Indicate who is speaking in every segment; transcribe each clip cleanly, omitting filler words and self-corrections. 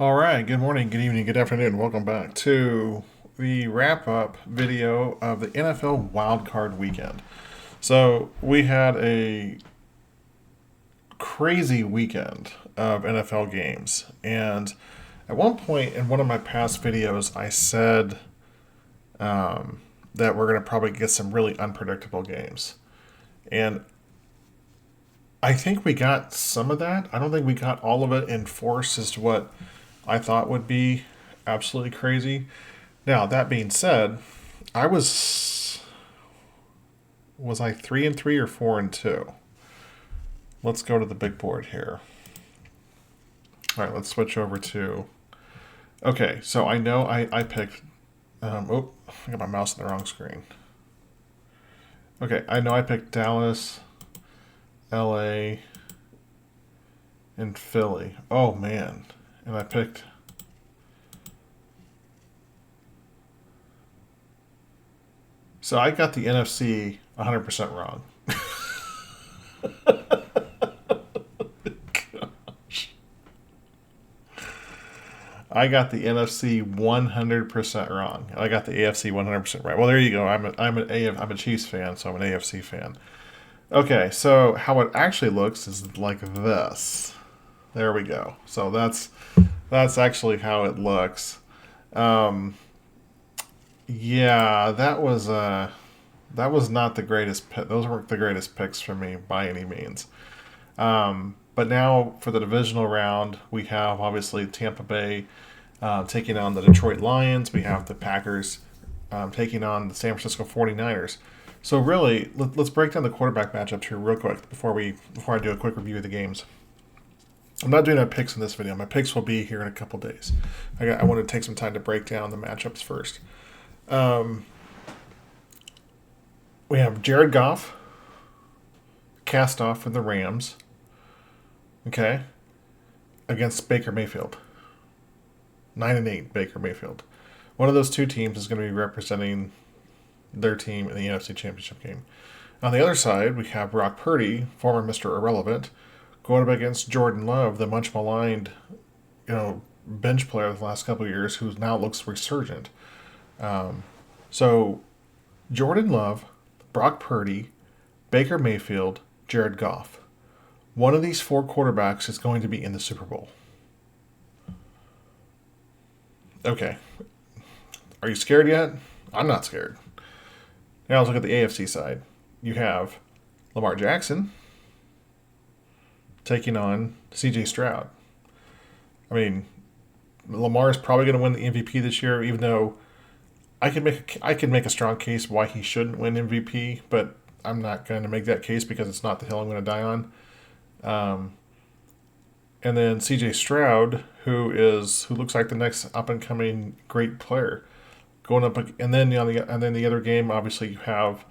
Speaker 1: All right, good morning, good evening, good afternoon. Welcome back to the wrap up video of the NFL wildcard weekend. So, we had a crazy weekend of NFL games. And at one point in one of my past videos, I said that we're going to probably get some really unpredictable games. And I think we got some of that. I don't think we got all of it in force as to what I thought would be absolutely crazy. Now, that being said, I was I 3-3 or 4-2? Let's go to the big board here. All right, let's switch over to. Okay, so I know I picked. I got my mouse in the wrong screen. Okay, I know I picked Dallas, LA, and Philly. Oh man, and I picked. So I got the NFC 100% wrong. I got the NFC 100% wrong. I got the AFC 100% right. Well, there you go. I'm a Chiefs fan, so I'm an AFC fan. Okay, so how it actually looks is like this. There we go. So that's actually how it looks. Um, yeah, that was not the greatest. Those weren't the greatest picks for me by any means. But now for the divisional round, we have obviously Tampa Bay taking on the Detroit Lions. We have the Packers taking on the San Francisco 49ers. So really, let's break down the quarterback matchups here real quick before I do a quick review of the games. I'm not doing my picks in this video. My picks will be here in a couple days. I want to take some time to break down the matchups first. Um, we have Jared Goff, cast off from the Rams, okay, against Baker Mayfield. 9-8 Baker Mayfield. One of those two teams is going to be representing their team in the NFC Championship game. On the other side, we have Brock Purdy, former Mr. Irrelevant, going up against Jordan Love, the much maligned, bench player of the last couple of years, who now looks resurgent. So, Jordan Love, Brock Purdy, Baker Mayfield, Jared Goff. One of these four quarterbacks is going to be in the Super Bowl. Okay. Are you scared yet? I'm not scared. Now let's look at the AFC side. You have Lamar Jackson taking on CJ Stroud. I mean, Lamar is probably going to win the MVP this year, even though I could make a strong case why he shouldn't win MVP, but I'm not going to make that case because it's not the hill I'm going to die on. And then CJ Stroud, who looks like the next up and coming great player, going up. And then the other game, obviously you have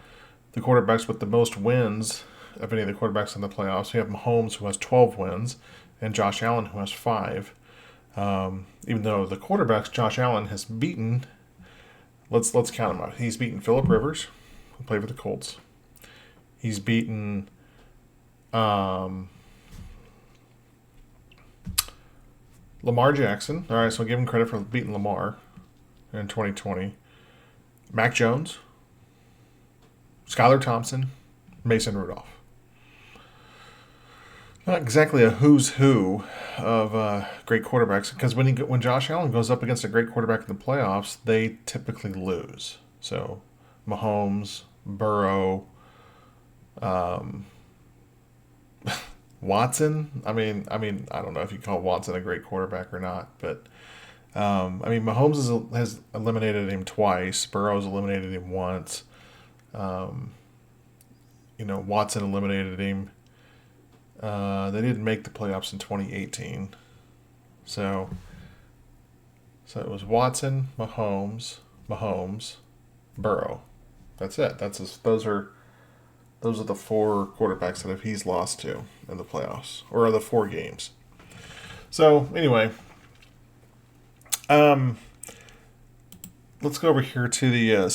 Speaker 1: the quarterbacks with the most wins of any of the quarterbacks in the playoffs. You have Mahomes, who has 12 wins, and Josh Allen, who has 5. Even though the quarterbacks Josh Allen has beaten, let's count them out. He's beaten Phillip Rivers, who played for the Colts. He's beaten Lamar Jackson. All right, so I'll give him credit for beating Lamar in 2020. Mac Jones, Skylar Thompson, Mason Rudolph. Not exactly a who's who of great quarterbacks, because when Josh Allen goes up against a great quarterback in the playoffs, they typically lose. So Mahomes, Burrow, Watson. I mean, I don't know if you call Watson a great quarterback or not, but Mahomes has eliminated him twice. Burrow's eliminated him once. Watson eliminated him. They didn't make the playoffs in 2018, so it was Watson, Mahomes, Burrow. That's it. Those are the four quarterbacks that he's lost to in the playoffs, or the 4 games. So anyway, let's go over here to the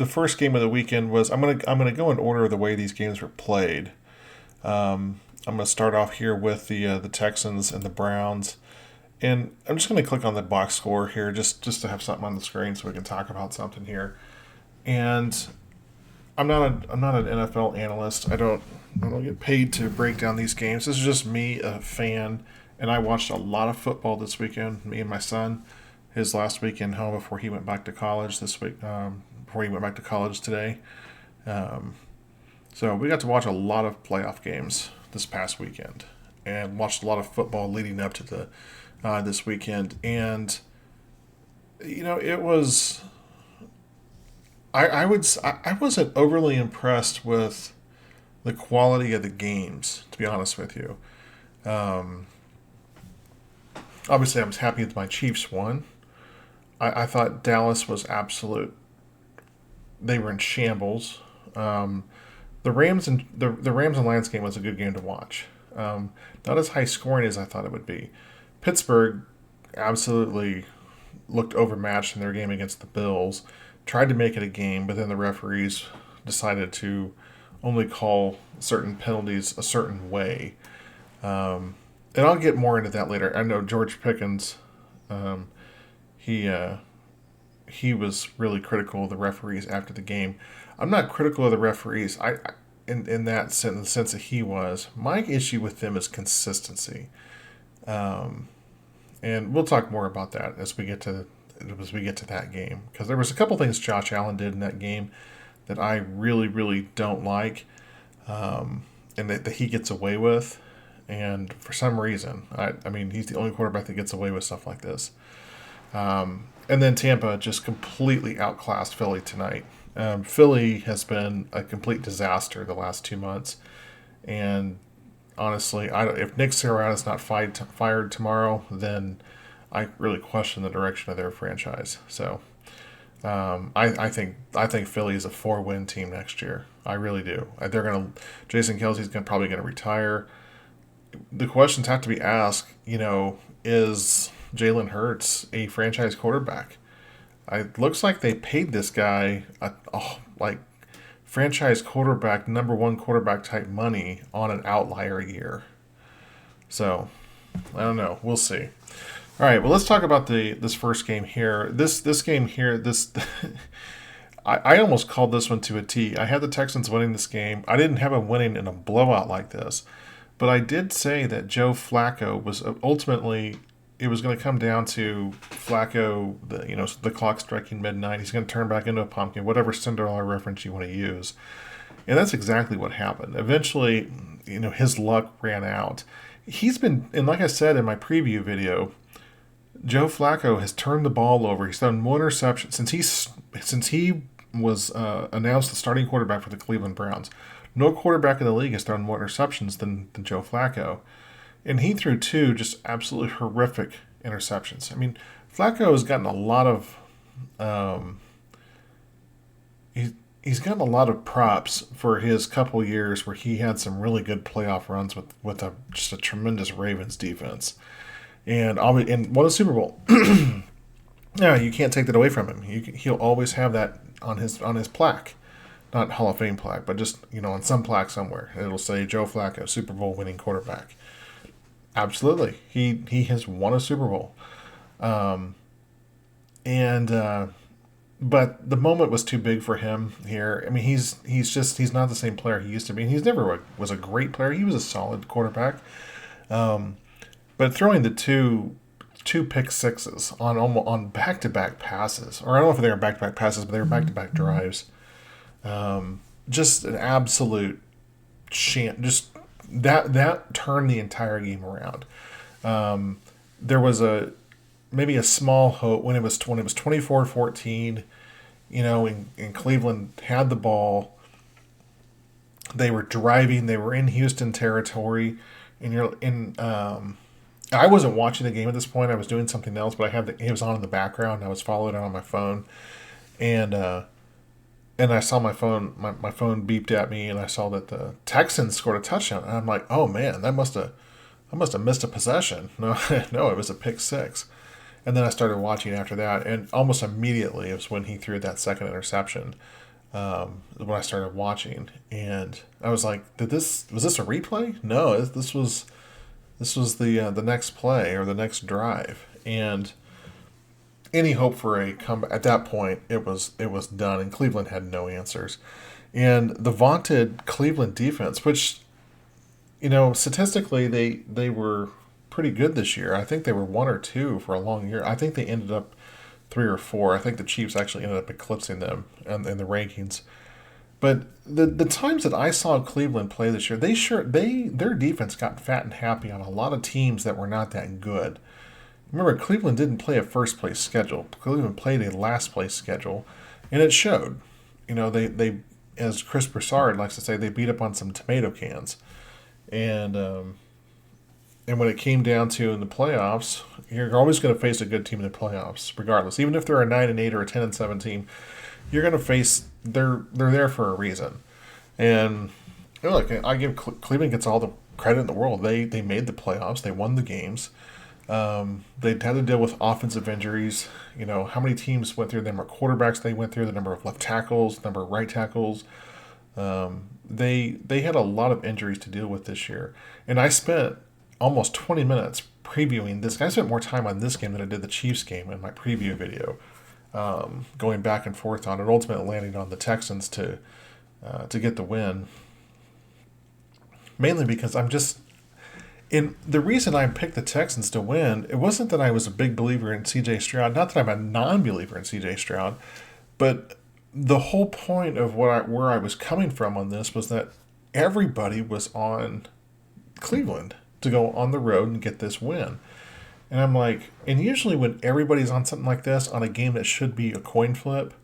Speaker 1: first game of the weekend was I'm gonna go in order of the way these games were played. I'm gonna start off here with the Texans and the Browns, And I'm just going to click on the box score here just to have something on the screen so we can talk about something here. And I'm not an NFL analyst. I don't get paid to break down these games. This is just me, a fan, and I watched a lot of football this weekend. Me and my son, his last weekend home before he went back to college this week. Before he went back to college today, um, so we got to watch a lot of playoff games this past weekend, and watched a lot of football leading up to the this weekend. And it was I wasn't overly impressed with the quality of the games, to be honest with you. Um, Obviously, I was happy that my Chiefs won. I thought Dallas was absolute. They were in shambles. Um, the Rams and Lions game was a good game to watch. Not as high scoring as I thought it would be. Pittsburgh absolutely looked overmatched in their game against the Bills. Tried to make it a game, but then the referees decided to only call certain penalties a certain way. Um, and I'll get more into that later. I know George Pickens, um, he he was really critical of the referees after the game. I'm not critical of the referees. In that sense, in the sense that he was. My issue with them is consistency. Um, and we'll talk more about that as we get to that game, because there was a couple things Josh Allen did in that game that I really really don't like, and that he gets away with. And for some reason, I mean, he's the only quarterback that gets away with stuff like this. And then Tampa just completely outclassed Philly tonight. Philly has been a complete disaster the last 2 months, and honestly, if Nick Sirianni's not fired tomorrow, then I really question the direction of their franchise. So I think Philly is a 4-win team next year. I really do. Jason Kelsey's probably gonna retire. The questions have to be asked. Is Jalen Hurts a franchise quarterback? It looks like they paid this guy like franchise quarterback, number one quarterback type money on an outlier year. So I don't know. We'll see. All right. Well, let's talk about this first game here. This game here. This I almost called this one to a T. I had the Texans winning this game. I didn't have them winning in a blowout like this, but I did say that Joe Flacco was ultimately. It was going to come down to Flacco, the clock striking midnight. He's going to turn back into a pumpkin, whatever Cinderella reference you want to use. And that's exactly what happened. Eventually, his luck ran out. And like I said in my preview video, Joe Flacco has turned the ball over. He's done more interceptions since he was announced the starting quarterback for the Cleveland Browns. No quarterback in the league has thrown more interceptions than Joe Flacco. And he threw two just absolutely horrific interceptions. I mean, Flacco has gotten a lot of he's gotten a lot of props for his couple years where he had some really good playoff runs with just a tremendous Ravens defense, and won a Super Bowl. Yeah, you can't take that away from him. He'll always have that on his plaque, not Hall of Fame plaque, but just on some plaque somewhere it'll say Joe Flacco, Super Bowl winning quarterback. Absolutely, he has won a Super Bowl, and but the moment was too big for him here. I mean, he's not the same player he used to be. He's never was a great player. He was a solid quarterback, but throwing the two pick sixes on back to back passes, or I don't know if they were back to back passes, but they were back to back drives. Just an absolute just that turned the entire game around. There was maybe a small hope when it was 24-14. And Cleveland had the ball. They were driving. They were in Houston territory, and I wasn't watching the game at this point. I was doing something else, but it was on in the background. I was following it on my phone, and I saw my phone. My phone beeped at me, and I saw that the Texans scored a touchdown. And I'm like, oh man, I must have missed a possession. No, no, it was a pick six. And then I started watching after that, and almost immediately it was when he threw that second interception. When I started watching, and I was like, was this a replay? No, This was the next play or the next drive, and any hope for a comeback at that point, it was done, and Cleveland had no answers. And the vaunted Cleveland defense, which statistically they were pretty good this year. I think they were one or two for a long year. I think they ended up three or four. I think the Chiefs actually ended up eclipsing them in the rankings. But the times that I saw Cleveland play this year, their defense got fat and happy on a lot of teams that were not that good. Remember, Cleveland didn't play a first place schedule. Cleveland played a last place schedule, and it showed. They as Chris Broussard likes to say, they beat up on some tomato cans, and when it came down to in the playoffs, you're always going to face a good team in the playoffs, regardless. Even if they're a 9-8 or a 10-7 team, you're going to face. They're there for a reason, and look, I give Cleveland gets all the credit in the world. They made the playoffs. They won the games. They had to deal with offensive injuries. How many teams went through the number of quarterbacks they went through, the number of left tackles, the number of right tackles. They had a lot of injuries to deal with this year, and I spent almost 20 minutes previewing this. I spent more time on this game than I did the Chiefs game in my preview video, going back and forth on it, ultimately landing on the Texans to get the win. Mainly because and the reason I picked the Texans to win, it wasn't that I was a big believer in C.J. Stroud, not that I'm a non-believer in C.J. Stroud, but the whole point of where I was coming from on this was that everybody was on Cleveland to go on the road and get this win. And I'm like, and usually when everybody's on something like this, on a game that should be a coin flip,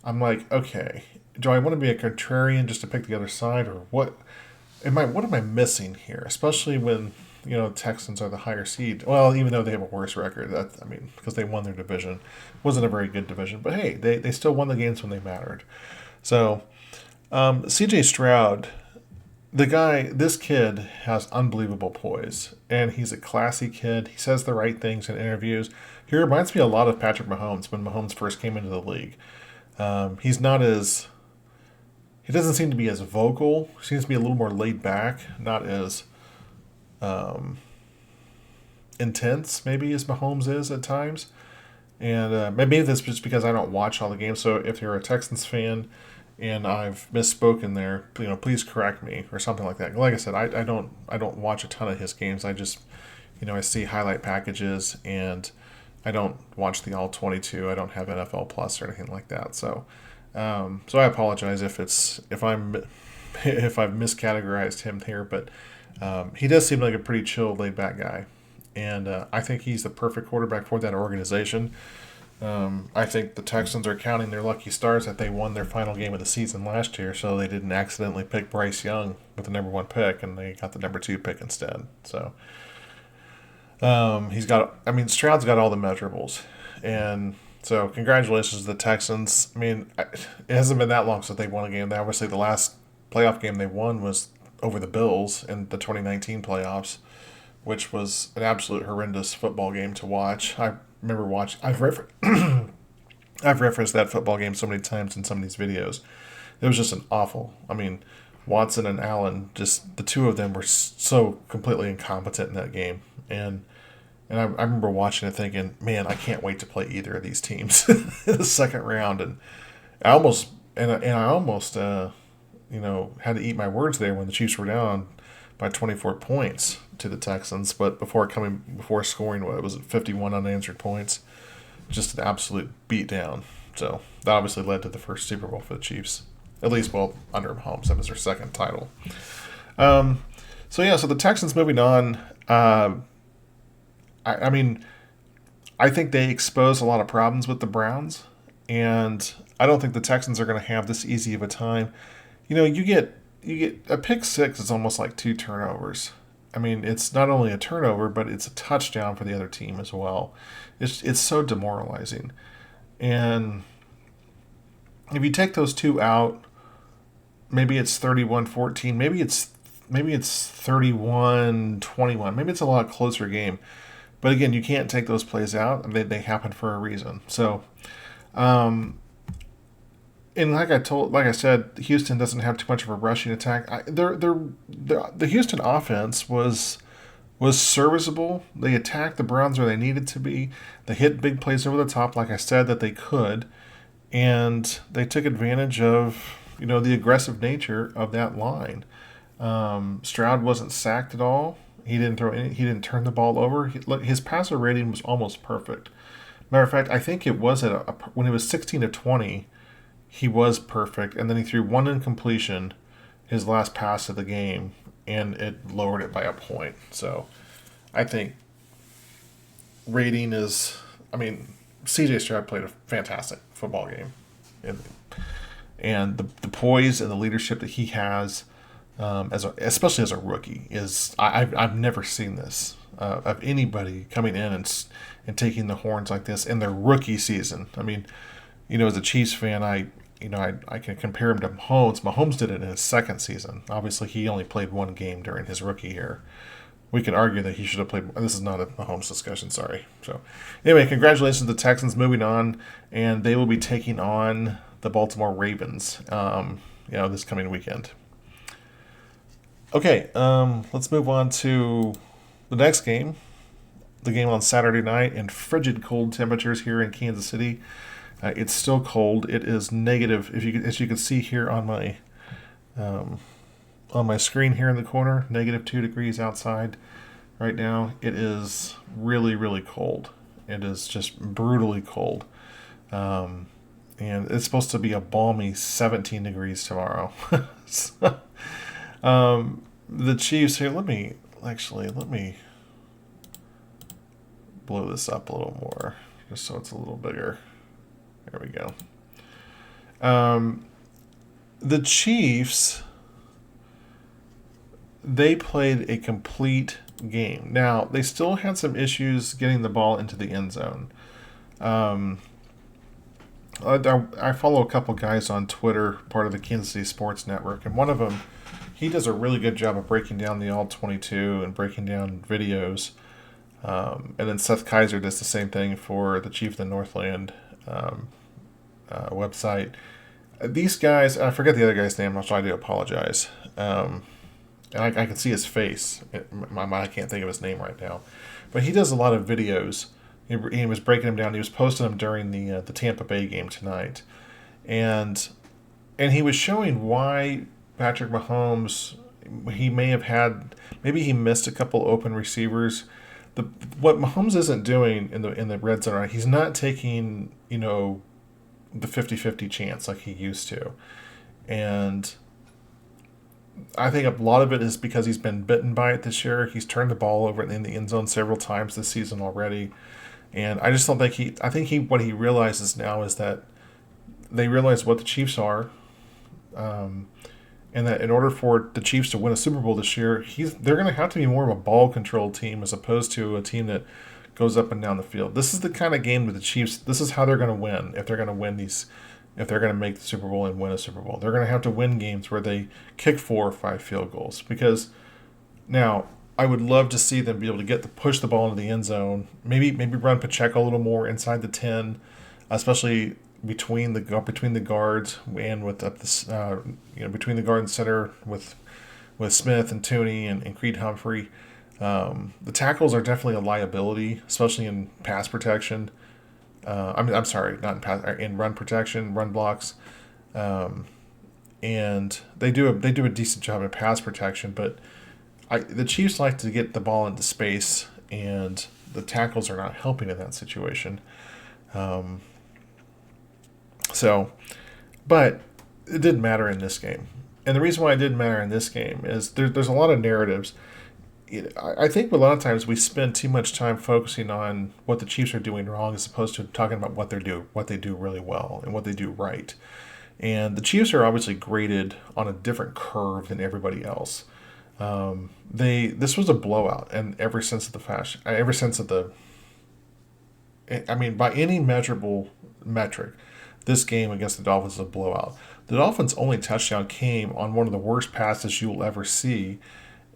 Speaker 1: I'm like, okay, do I want to be a contrarian just to pick the other side, or what? What am I missing here? Especially when Texans are the higher seed. Well, even though they have a worse record, because they won their division, it wasn't a very good division. But hey, they still won the games when they mattered. So, C.J. Stroud, this kid has unbelievable poise, and he's a classy kid. He says the right things in interviews. He reminds me a lot of Patrick Mahomes when Mahomes first came into the league. He's not as He doesn't seem to be as vocal. He seems to be a little more laid back, not as intense, maybe, as Mahomes is at times. And maybe that's just because I don't watch all the games. So if you're a Texans fan and I've misspoken there, please correct me or something like that. Like I said, I don't watch a ton of his games. I just I see highlight packages, and I don't watch the all 22. I don't have NFL Plus or anything like that. So I apologize if I've miscategorized him here, but he does seem like a pretty chill, laid back guy, and I think he's the perfect quarterback for that organization. I think the Texans are counting their lucky stars that they won their final game of the season last year, so they didn't accidentally pick Bryce Young with the number 1 pick, and they got the number 2 pick instead. So Stroud's got all the measurables, and so congratulations to the Texans. It hasn't been that long since they won a game. Obviously, the last playoff game they won was over the Bills in the 2019 playoffs, which was an absolute horrendous football game to watch. I remember watching. I've referenced that football game so many times in some of these videos. It was just an awful. Watson and Allen, just the two of them were so completely incompetent in that game, and I remember watching it thinking, man, I can't wait to play either of these teams in the second round. And I almost had to eat my words there when the Chiefs were down by 24 points to the Texans, but before scoring, what was it, 51 unanswered points, just an absolute beatdown. So that obviously led to the first Super Bowl for the Chiefs, at least under Mahomes. That was their second title. So the Texans moving on. I think they expose a lot of problems with the Browns, and I don't think the Texans are going to have this easy of a time. You get a pick six is almost like 2 turnovers. It's not only a turnover, but it's a touchdown for the other team as well. It's so demoralizing. And if you take those 2 out, maybe it's 31-14, maybe it's 31-21, maybe it's a lot closer game. But again, you can't take those plays out. They happen for a reason. So, and like I said, Houston doesn't have too much of a rushing attack. The Houston offense was was serviceable. They attacked the Browns where they needed to be. They hit big plays over the top, like I said that they could, and they took advantage of the aggressive nature of that line. Stroud wasn't sacked at all. He didn't throw any. He didn't turn the ball over. His passer rating was almost perfect. Matter of fact, I think it was when it was 16-20, he was perfect, and then he threw one incompletion, his last pass of the game, and it lowered it by a point. So, I think rating is. I mean, C.J. Stroud played a fantastic football game, and the poise and the leadership that he has, especially as a rookie, is I've never seen this of anybody coming in and taking the horns like this in their rookie season. I mean, as a Chiefs fan, I can compare him to Mahomes. Mahomes did it in his second season. Obviously, he only played one game during his rookie year. We can argue that he should have played. This is not a Mahomes discussion, sorry. So, anyway, congratulations to the Texans moving on, and they will be taking on the Baltimore Ravens, this coming weekend. Okay, let's move on to the next game. The game on Saturday night in frigid cold temperatures here in Kansas City. It's still cold. It is negative. As you can see here on my screen here in the corner, -2 degrees outside right now. It is really, really cold. It is just brutally cold. And it's supposed to be a balmy 17 degrees tomorrow. So, the Chiefs here, let me blow this up a little more just so it's a little bigger. There we go. The Chiefs, they played a complete game. Now, they still had some issues getting the ball into the end zone. I follow a couple guys on Twitter, part of the Kansas City Sports Network, and one of them, he does a really good job of breaking down the All-22 and breaking down videos. And then Seth Kaiser does the same thing for the Chief of the Northland website. These guys, I forget the other guy's name, so I do apologize. And I can see his face. I can't think of his name right now. But he does a lot of videos. He was breaking them down. He was posting them during the Tampa Bay game tonight. And he was showing why Patrick Mahomes, maybe he missed a couple open receivers. What Mahomes isn't doing in the red zone, he's not taking, the 50-50 chance like he used to. And I think a lot of it is because he's been bitten by it this year. He's turned the ball over in the end zone several times this season already. And I just don't think what he realizes now is that they realize what the Chiefs are. And that in order for the Chiefs to win a Super Bowl this year, they're going to have to be more of a ball control team as opposed to a team that goes up and down the field. This is the kind of game that the Chiefs, this is how they're going to win if they're going to win these, if they're going to make the Super Bowl and win a Super Bowl. They're going to have to win games where they kick 4 or 5 field goals. Because now, I would love to see them be able to push the ball into the end zone, maybe run Pacheco a little more inside the 10, especially between the guards and with between the guard and center with Smith and Tooney and Creed Humphrey. The tackles are definitely a liability, especially in pass protection. I'm sorry, not in pass, in run protection, run blocks, and they do a decent job in pass protection. But the Chiefs like to get the ball into space, and the tackles are not helping in that situation. But it didn't matter in this game. And the reason why it didn't matter in this game is there's a lot of narratives. I think a lot of times we spend too much time focusing on what the Chiefs are doing wrong as opposed to talking about what they do really well and what they do right. And the Chiefs are obviously graded on a different curve than everybody else. This was a blowout, and ever since by any measurable metric, this game against the Dolphins is a blowout. The Dolphins' only touchdown came on one of the worst passes you will ever see,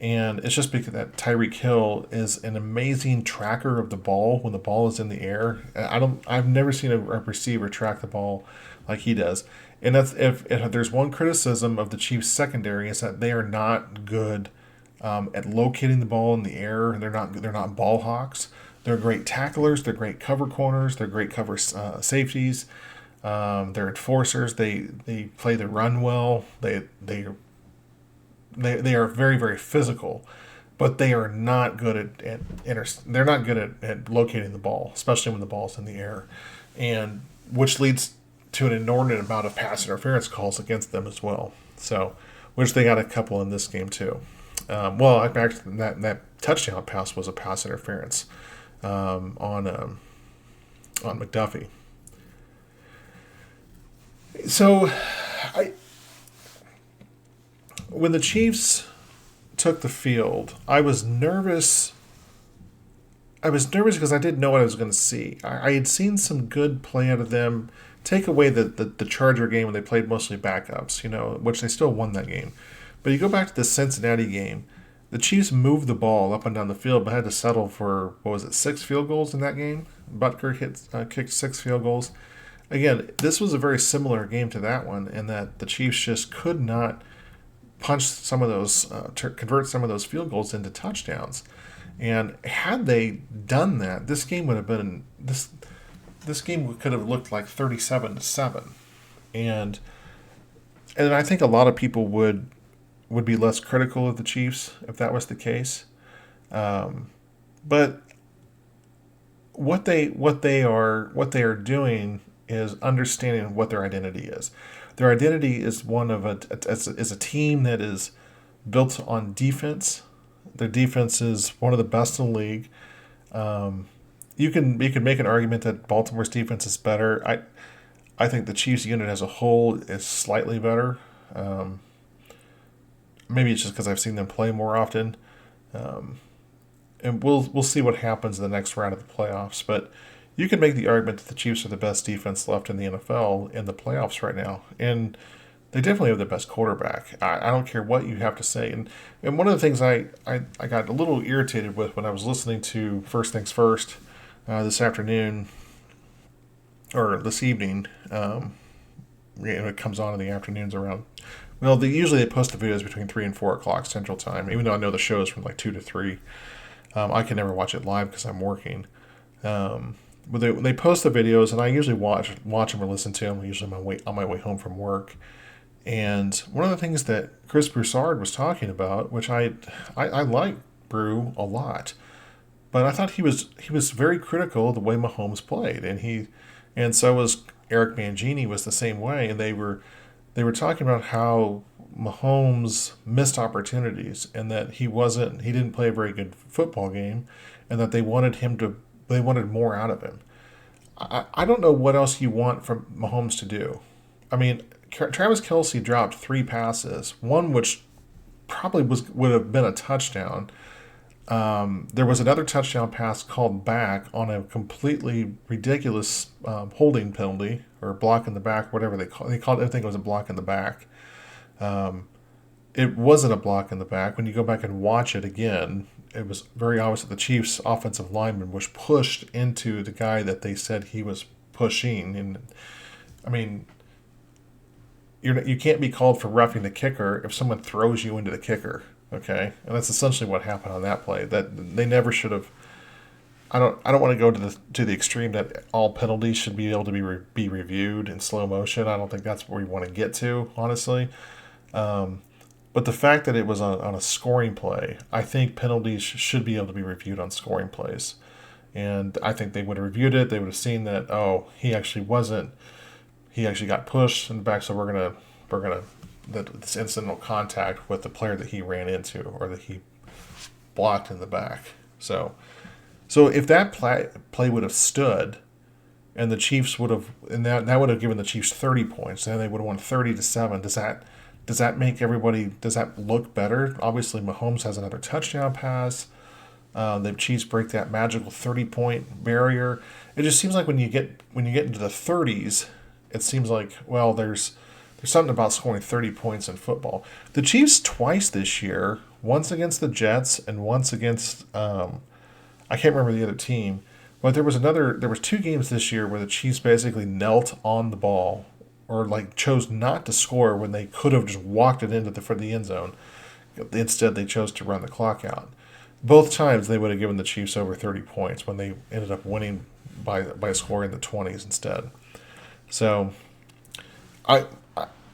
Speaker 1: and it's just because that Tyreek Hill is an amazing tracker of the ball when the ball is in the air. I've never seen a receiver track the ball like he does. And that's if there's one criticism of the Chiefs secondary is that they are not good at locating the ball in the air. They're not ball hawks. They're great tacklers. They're great cover corners. They're great cover safeties. They're enforcers. They play the run well. They are very very physical, but they are not good they're not good at locating the ball, especially when the ball's in the air, and which leads to an inordinate amount of pass interference calls against them as well. So, which they got a couple in this game too. Well, actually, that touchdown pass was a pass interference on McDuffie. So, I when the Chiefs took the field, I was nervous. I was nervous because I didn't know what I was going to see. I had seen some good play out of them. Take away the Charger game when they played mostly backups, which they still won that game. But you go back to the Cincinnati game, the Chiefs moved the ball up and down the field, but had to settle for, what was it, 6 field goals in that game? Butker kicked 6 field goals. Again, this was a very similar game to that one in that the Chiefs just could not punch some of those, convert some of those field goals into touchdowns. And had they done that, this game would have been this game could have looked like 37-7, and I think a lot of people would be less critical of the Chiefs if that was the case. But what they are doing is understanding what their identity is. Their identity is one of is a team that is built on defense. Their defense is one of the best in the league. You can make an argument that Baltimore's defense is better. I think the Chiefs unit as a whole is slightly better. Maybe it's just because I've seen them play more often. And we'll see what happens in the next round of the playoffs. But you can make the argument that the Chiefs are the best defense left in the NFL in the playoffs right now, and they definitely have the best quarterback. I don't care what you have to say. And one of the things I got a little irritated with when I was listening to First Things First this afternoon or this evening. It comes on in the afternoons around. Well, usually they post the videos between 3 and 4 o'clock Central Time, even though I know the show is from like 2 to 3. I can never watch it live because I'm working. But they post the videos, and I usually watch them or listen to them. Usually on my way home from work. And one of the things that Chris Broussard was talking about, which I like Brew a lot, but I thought he was very critical of the way Mahomes played, and so was Eric Mangini was the same way, and they were talking about how Mahomes missed opportunities and that he didn't play a very good football game, and that they wanted more out of him. I don't know what else you want from Mahomes to do. I mean, Travis Kelce dropped 3 passes, one which probably would have been a touchdown. There was another touchdown pass called back on a completely ridiculous holding penalty or block in the back, whatever they called it. I think it was a block in the back. It wasn't a block in the back. When you go back and watch it again, it was very obvious that the Chiefs' offensive lineman was pushed into the guy that they said he was pushing. And I mean, you can't be called for roughing the kicker if someone throws you into the kicker. Okay, and that's essentially what happened on that play. That they never should have. I don't want to go to the extreme that all penalties should be able to be reviewed in slow motion. I don't think that's where we want to get to, honestly. But the fact that it was on a scoring play, I think penalties should be able to be reviewed on scoring plays. And I think they would have reviewed it. They would have seen that, he actually wasn't. He actually got pushed in the back, so we're gonna this incidental contact with the player that he ran into or that he blocked in the back. So if that play would have stood, and the Chiefs would have, and that would have given the Chiefs 30 points, and they would have won 30-7. Does that make everybody? Does that look better? Obviously, Mahomes has another touchdown pass. The Chiefs break that magical 30-point barrier. It just seems like when you get into the 30s, it seems like, well, there's something about scoring 30 points in football. The Chiefs twice this year, once against the Jets and once against I can't remember the other team, but there was 2 games this year where the Chiefs basically knelt on the ball or like chose not to score when they could have just walked it into the end zone. Instead, they chose to run the clock out. Both times they would have given the Chiefs over 30 points when they ended up winning by a score in the 20s instead. So I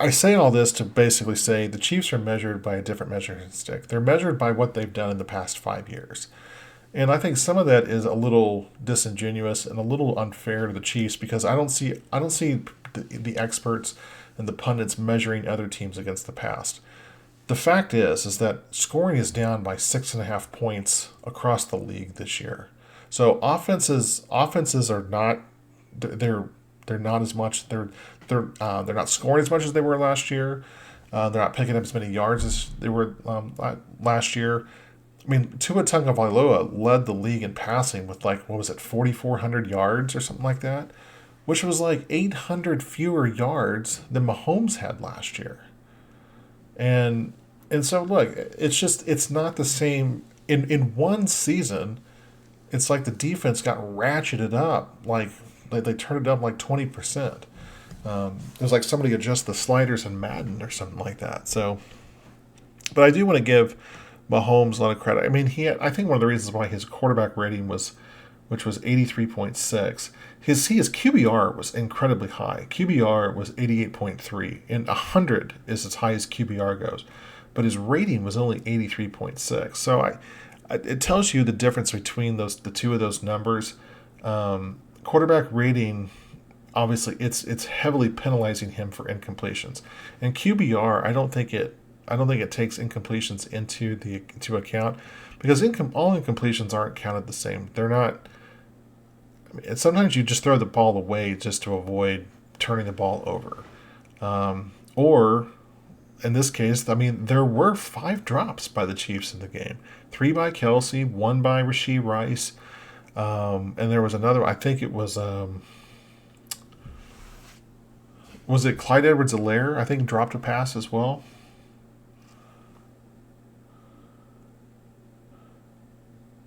Speaker 1: I say all this to basically say the Chiefs are measured by a different measuring stick. They're measured by what they've done in the past 5 years. And I think some of that is a little disingenuous and a little unfair to the Chiefs because I don't see the experts and the pundits measuring other teams against the past. The fact is that scoring is down by 6.5 points across the league this year. So offenses are not they're not as much they're not scoring as much as they were last year. They're not picking up as many yards as they were last year. I mean, Tua Tagovailoa led the league in passing with like what was it, 4,400 yards or something like that, which was like 800 fewer yards than Mahomes had last year. And so look, it's not the same in one season. It's like the defense got ratcheted up, like they turned it up like 20%. It was like somebody adjust the sliders in Madden or something like that. So, but I do want to give Mahomes a lot of credit. I mean, I think one of the reasons why his quarterback rating which was 83.6, his QBR was incredibly high. QBR was 88.3, and 100 is as high as QBR goes, but his rating was only 83.6. So it tells you the difference between the two of those numbers. Quarterback rating, obviously, it's heavily penalizing him for incompletions, and QBR, I don't think it takes incompletions into account because all incompletions aren't counted the same. They're not. I mean, sometimes you just throw the ball away just to avoid turning the ball over, or in this case, I mean, there were 5 drops by the Chiefs in the game: 3 by Kelsey, 1 by Rashee Rice, and there was another. I think it was. Was it Clyde Edwards-Helaire? I think dropped a pass as well.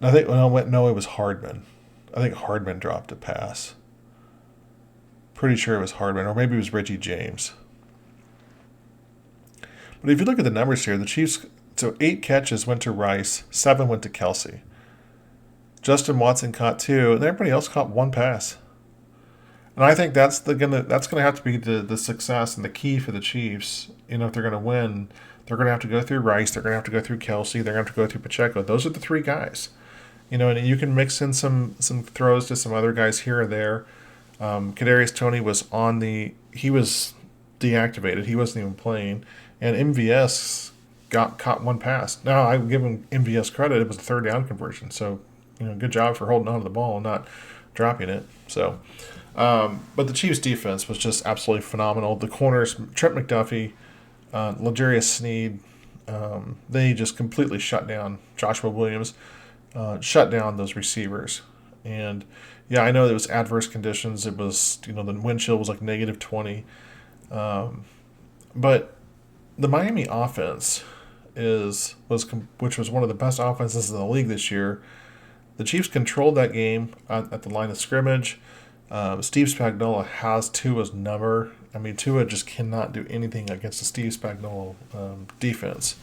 Speaker 1: I think no, it was Hardman. I think Hardman dropped a pass. Pretty sure it was Hardman, or maybe it was Reggie James. But if you look at the numbers here, the Chiefs, so 8 catches went to Rice, 7 went to Kelsey. Justin Watson caught 2, and everybody else caught 1 pass. And I think that's gonna have to be the success and the key for the Chiefs. You know, if they're gonna win, they're gonna have to go through Rice, they're gonna have to go through Kelsey, they're gonna have to go through Pacheco. Those are the 3 guys. You know, and you can mix in some throws to some other guys here and there. Kadarius Toney was he was deactivated. He wasn't even playing, and MVS caught 1 pass. Now I give him MVS credit; it was a 3rd down conversion. So, you know, good job for holding on to the ball and not dropping it. So, but the Chiefs' defense was just absolutely phenomenal. The corners, Trent McDuffie, L'Jarius Sneed, they just completely shut down Joshua Williams. Shut down those receivers. And yeah, I know it was adverse conditions. It was, the wind chill was like negative 20. But the Miami offense which was one of the best offenses in the league this year. The Chiefs controlled that game at the line of scrimmage. Steve Spagnuolo has Tua's number. I mean, Tua just cannot do anything against the Steve Spagnuolo defense.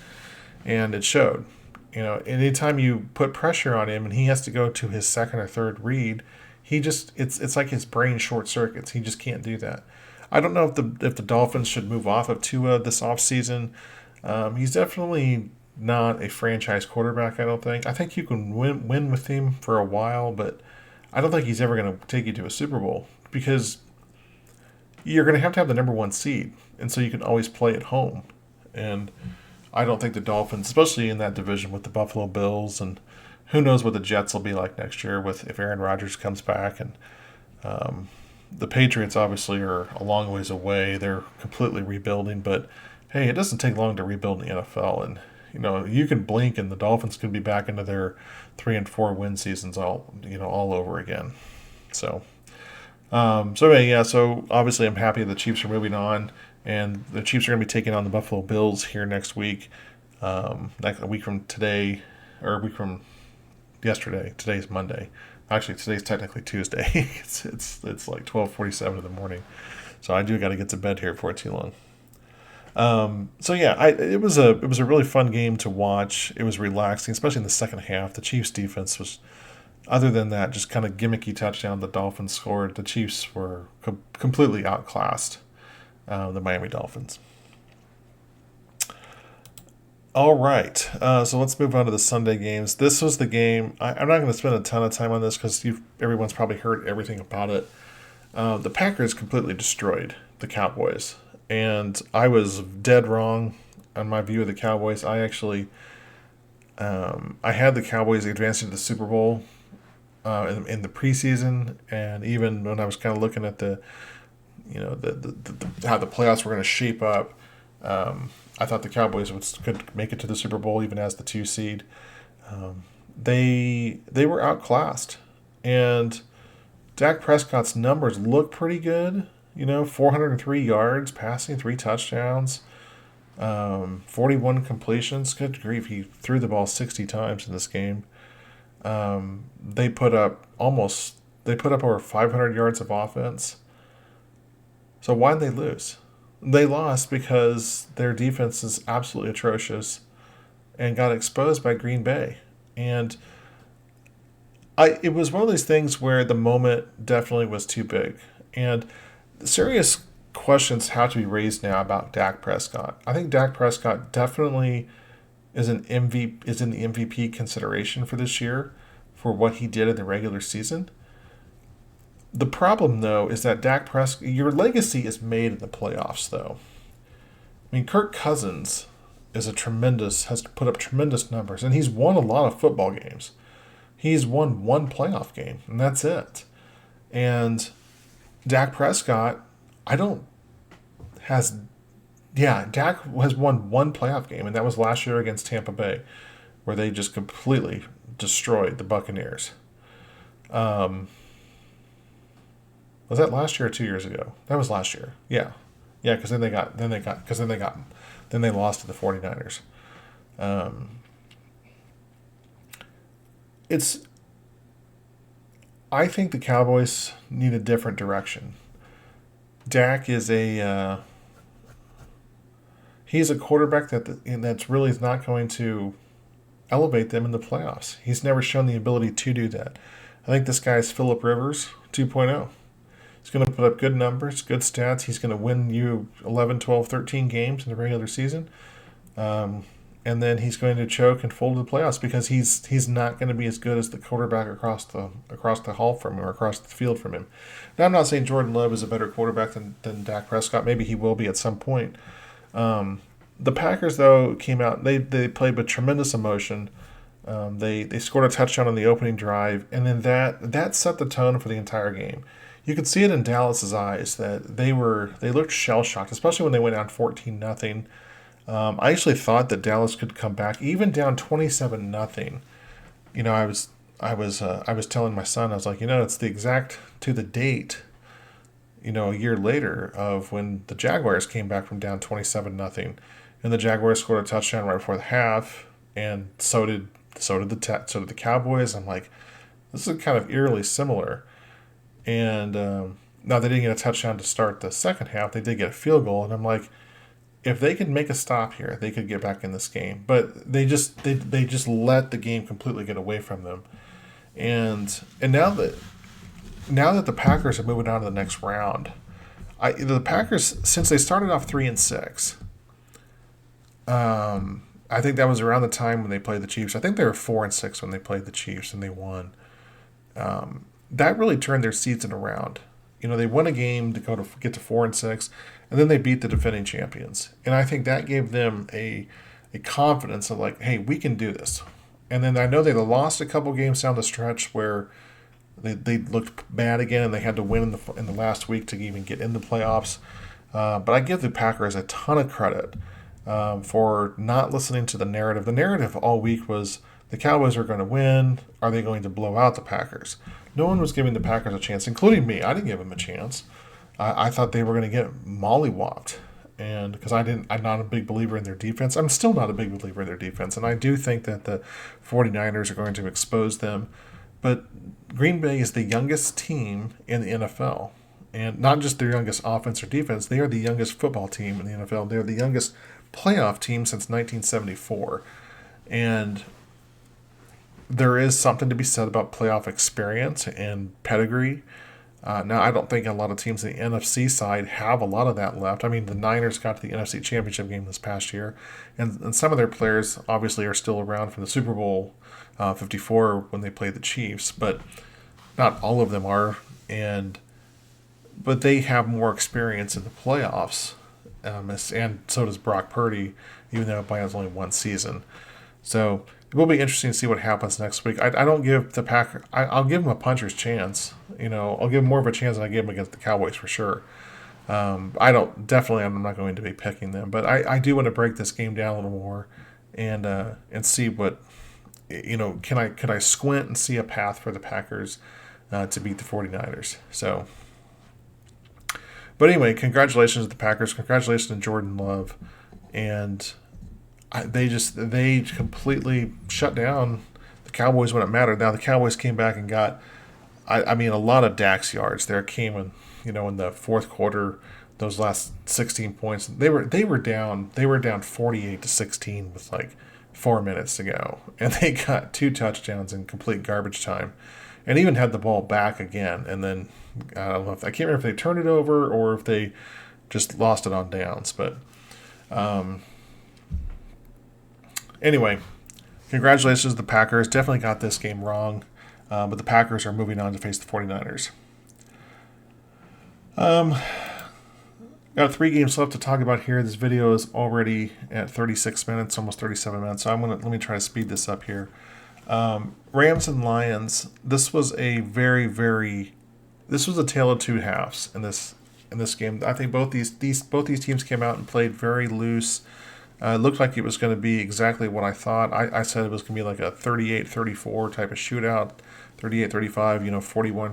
Speaker 1: And it showed. You know, anytime you put pressure on him and he has to go to his 2nd or 3rd read, it's like his brain short circuits. He just can't do that. I don't know if the Dolphins should move off of Tua this offseason. He's definitely not a franchise quarterback, I don't think. I think you can win with him for a while, but I don't think he's ever going to take you to a Super Bowl because you're going to have the number 1 seed, and so you can always play at home. And I don't think the Dolphins, especially in that division with the Buffalo Bills, and who knows what the Jets will be like next year if Aaron Rodgers comes back. And the Patriots obviously are a long ways away. They're completely rebuilding, but hey, it doesn't take long to rebuild in the NFL. And you can blink, and the Dolphins could be back into their 3 and 4 win seasons all over again. So anyway, yeah. So obviously, I'm happy the Chiefs are moving on. And the Chiefs are going to be taking on the Buffalo Bills here next week. A week from today, or a week from yesterday. Today's Monday. Actually, today's technically Tuesday. it's like 12:47 in the morning. So I do got to get to bed here before too long. So yeah, it was a really fun game to watch. It was relaxing, especially in the second half. The Chiefs' defense was, other than that, just kind of gimmicky touchdown the Dolphins scored. The Chiefs were completely outclassed the Miami Dolphins. All right, so let's move on to the Sunday games. This was the game. I'm not going to spend a ton of time on this because everyone's probably heard everything about it. The Packers completely destroyed the Cowboys, and I was dead wrong on my view of the Cowboys. I had the Cowboys advancing to the Super Bowl in the preseason, and even when I was kind of looking at how the playoffs were going to shape up, I thought the Cowboys could make it to the Super Bowl even as the 2 seed. They were outclassed, and Dak Prescott's numbers look pretty good. 403 yards passing, 3 touchdowns, 41 completions. Good grief, he threw the ball 60 times in this game. They put up over 500 yards of offense. So why did they lose? They lost because their defense is absolutely atrocious and got exposed by Green Bay. And it was one of those things where the moment definitely was too big. And serious questions have to be raised now about Dak Prescott. I think Dak Prescott definitely is is in the MVP consideration for this year for what he did in the regular season. The problem though is that Dak Prescott, your legacy is made in the playoffs though. I mean, Kirk Cousins has put up tremendous numbers, and he's won a lot of football games. He's won one playoff game, and that's it. And Dak Prescott, I don't has yeah, Dak has won one playoff game, and that was last year against Tampa Bay, where they just completely destroyed the Buccaneers. Um, was that last year or 2 years ago? That was last year. Yeah, yeah, because then they lost to the 49ers. Um, it's I think the Cowboys need a different direction. Dak is he's a quarterback that's really not going to elevate them in the playoffs. He's never shown the ability to do that. I think this guy is Philip Rivers 2.0. He's going to put up good numbers, good stats. He's going to win you 11, 12, 13 games in the regular season. Um, and then he's going to choke and fold to the playoffs because he's not going to be as good as the quarterback across the hall from him or across the field from him. Now, I'm not saying Jordan Love is a better quarterback than Dak Prescott. Maybe he will be at some point. The Packers, though, came out. They played with tremendous emotion. They scored a touchdown on the opening drive, and then that set the tone for the entire game. You could see it in Dallas's eyes that they looked shell shocked, especially when they went down 14-0. I actually thought that Dallas could come back, even down 27-0. I was telling my son, I was like, it's the exact to the date, a year later of when the Jaguars came back from down 27-0, and the Jaguars scored a touchdown right before the half, and so did the Cowboys. I'm like, this is kind of eerily similar. And now they didn't get a touchdown to start the second half. They did get a field goal, and I'm like, if they could make a stop here, they could get back in this game. But they just let the game completely get away from them. And now that the Packers are moving on to the next round, the Packers, since they started off 3-6, I think that was around the time when they played the Chiefs. I think they were 4-6 when they played the Chiefs and they won. That really turned their season around. They won a game to get to 4-6, and then they beat the defending champions. And I think that gave them a confidence of like, hey, we can do this. And then I know they lost a couple games down the stretch where they looked bad again, and they had to win in the last week to even get in the playoffs. But I give the Packers a ton of credit for not listening to the narrative. The narrative all week was the Cowboys are going to win. Are they going to blow out the Packers? No one was giving the Packers a chance, including me. I didn't give them a chance. I thought they were going to get mollywopped. And because I'm not a big believer in their defense. I'm still not a big believer in their defense. And I do think that the 49ers are going to expose them. But Green Bay is the youngest team in the NFL. And not just their youngest offense or defense, they are the youngest football team in the NFL. They're the youngest playoff team since 1974. And there is something to be said about playoff experience and pedigree. Now, I don't think a lot of teams in the NFC side have a lot of that left. I mean, the Niners got to the NFC Championship game this past year, and some of their players obviously are still around from the Super Bowl 54 when they played the Chiefs, but not all of them are. But they have more experience in the playoffs, and so does Brock Purdy, even though it has only one season. So it will be interesting to see what happens next week. I don't give the Packers. I'll give them a puncher's chance. I'll give them more of a chance than I give them against the Cowboys for sure. I don't definitely. I'm not going to be picking them, but I do want to break this game down a little more and see what could I squint and see a path for the Packers to beat the 49ers. So, but anyway, congratulations to the Packers. Congratulations to Jordan Love, and they completely shut down the Cowboys when it mattered. Now the Cowboys came back and got, I mean, a lot of Dak's yards. There came in the fourth quarter, those last 16 points. They were down 48-16 with like 4 minutes to go, and they got 2 touchdowns in complete garbage time, and even had the ball back again. And then I can't remember if they turned it over or if they just lost it on downs, but. Anyway, congratulations to the Packers. Definitely got this game wrong, but the Packers are moving on to face the 49ers. Got 3 games left to talk about here. This video is already at 36 minutes, almost 37 minutes, so let me try to speed this up here. Rams and Lions. This was a this was a tale of two halves in this game. I think both these teams came out and played very loose. It looked like it was going to be exactly what I thought. I said it was going to be like a 38-34 type of shootout, 38-35,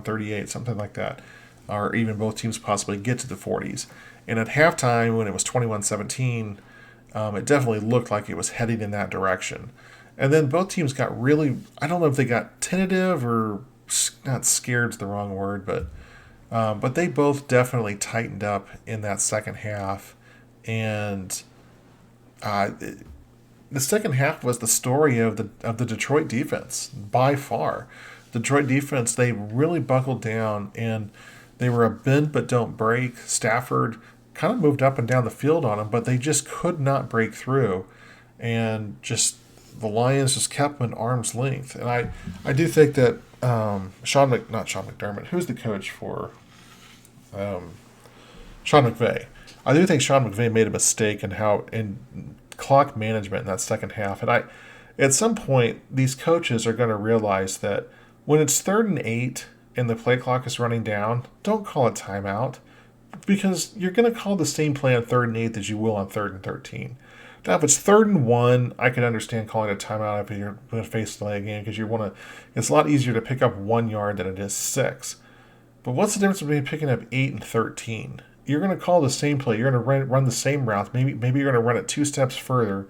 Speaker 1: 41-38, something like that. Or even both teams possibly get to the 40s. And at halftime, when it was 21-17, it definitely looked like it was heading in that direction. And then both teams got really, I don't know if they got tentative or not scared's the wrong word, but they both definitely tightened up in that second half. And the second half was the story of the Detroit defense by far. The Detroit defense, they really buckled down, and they were a bend but don't break. Stafford kind of moved up and down the field on them, but they just could not break through, and just the Lions just kept them at arm's length. And I do think that not Sean McDermott, who's the coach for Sean McVay. I do think Sean McVay made a mistake in clock management in that second half. And at some point, these coaches are going to realize that when it's 3rd and 8 and the play clock is running down, don't call a timeout, because you're going to call the same play on 3rd and 8 as you will on 3rd and 13. Now, if it's 3rd and 1, I could understand calling a timeout if you're going to face the leg again, because it's a lot easier to pick up 1 yard than it is 6. But what's the difference between picking up 8 and 13? You're going to call the same play. You're going to run the same route. Maybe you're going to run it 2 steps further.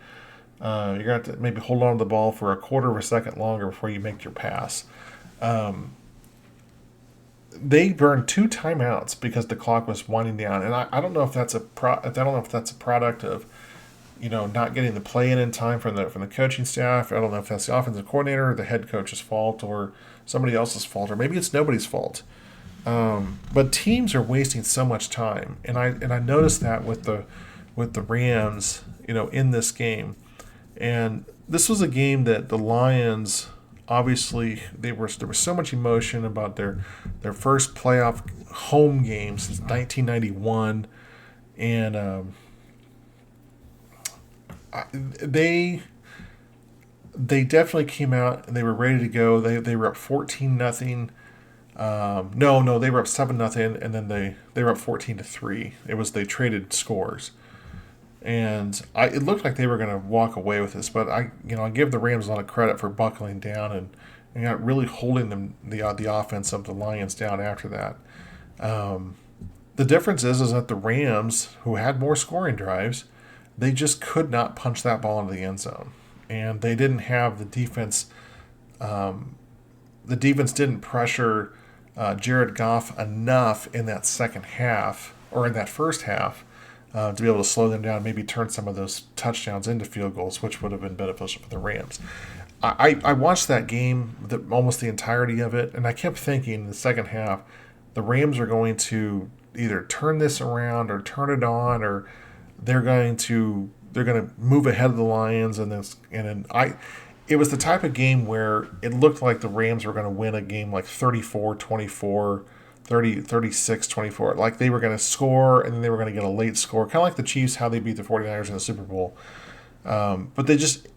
Speaker 1: You're going to have to maybe hold on to the ball for a quarter of a second longer before you make your pass. They burned 2 timeouts because the clock was winding down, and I don't know if that's a product of not getting the play in time from the coaching staff. I don't know if that's the offensive coordinator or the head coach's fault or somebody else's fault, or maybe it's nobody's fault. But teams are wasting so much time, and I noticed that with the Rams, in this game. And this was a game that the Lions, obviously, there was so much emotion about their first playoff home game since 1991, and they definitely came out and they were ready to go. They were up 14-0. No, they were up 7-0, and then they were up 14-3. They traded scores, and it looked like they were going to walk away with this. But I give the Rams a lot of credit for buckling down and not really holding the offense of the Lions down after that. The difference is that the Rams, who had more scoring drives, they just could not punch that ball into the end zone, and they didn't have the defense. The defense didn't pressure Jared Goff enough in that second half or in that first half to be able to slow them down, maybe turn some of those touchdowns into field goals, which would have been beneficial for the Rams. I watched that game, almost the entirety of it, and I kept thinking in the second half, the Rams are going to either turn this around or turn it on, or they're going to move ahead of the Lions, it was the type of game where it looked like the Rams were going to win a game like 34-24, 36-24. Like they were going to score and then they were going to get a late score, kind of like the Chiefs, how they beat the 49ers in the Super Bowl. But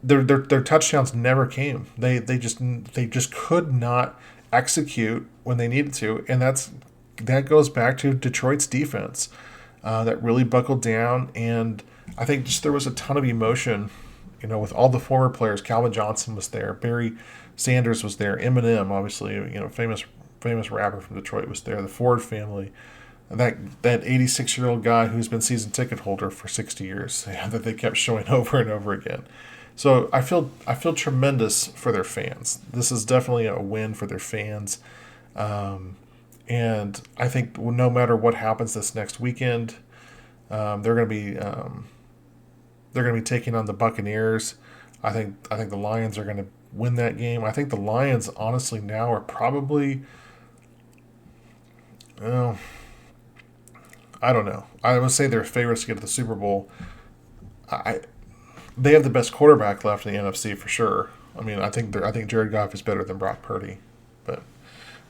Speaker 1: their touchdowns never came. They just could not execute when they needed to, and that goes back to Detroit's defense that really buckled down. And I think just there was a ton of emotion, with all the former players. Calvin Johnson was there, Barry Sanders was there, Eminem, obviously, famous rapper from Detroit, was there. The Ford family, that 86-year-old guy who's been season ticket holder for 60 years, that they kept showing over and over again. So I feel tremendous for their fans. This is definitely a win for their fans, and I think no matter what happens this next weekend, they're going to be taking on the Buccaneers. I think the Lions are going to win that game. I think the Lions, honestly, now are probably, I don't know. I would say they're favorites to get to the Super Bowl. They have the best quarterback left in the NFC for sure. I mean, I think Jared Goff is better than Brock Purdy, but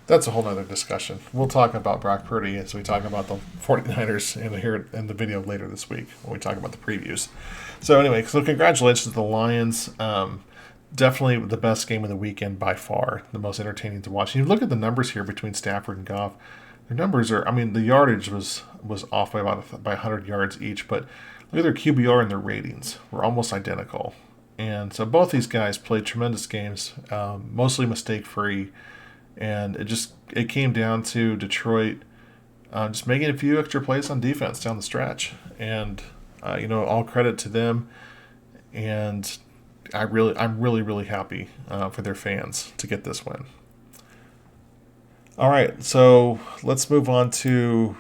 Speaker 1: that's a whole other discussion. We'll talk about Brock Purdy as we talk about the 49ers in the video later this week when we talk about the previews. So anyway, congratulations to the Lions. Definitely the best game of the weekend by far, the most entertaining to watch. And you look at the numbers here between Stafford and Goff. Their numbers are, the yardage was off by 100 yards each, but look at their QBR and their ratings were almost identical. And so both these guys played tremendous games, mostly mistake-free. And it came down to Detroit just making a few extra plays on defense down the stretch. And, all credit to them. And I'm really, really happy for their fans to get this win. All right, so let's move on to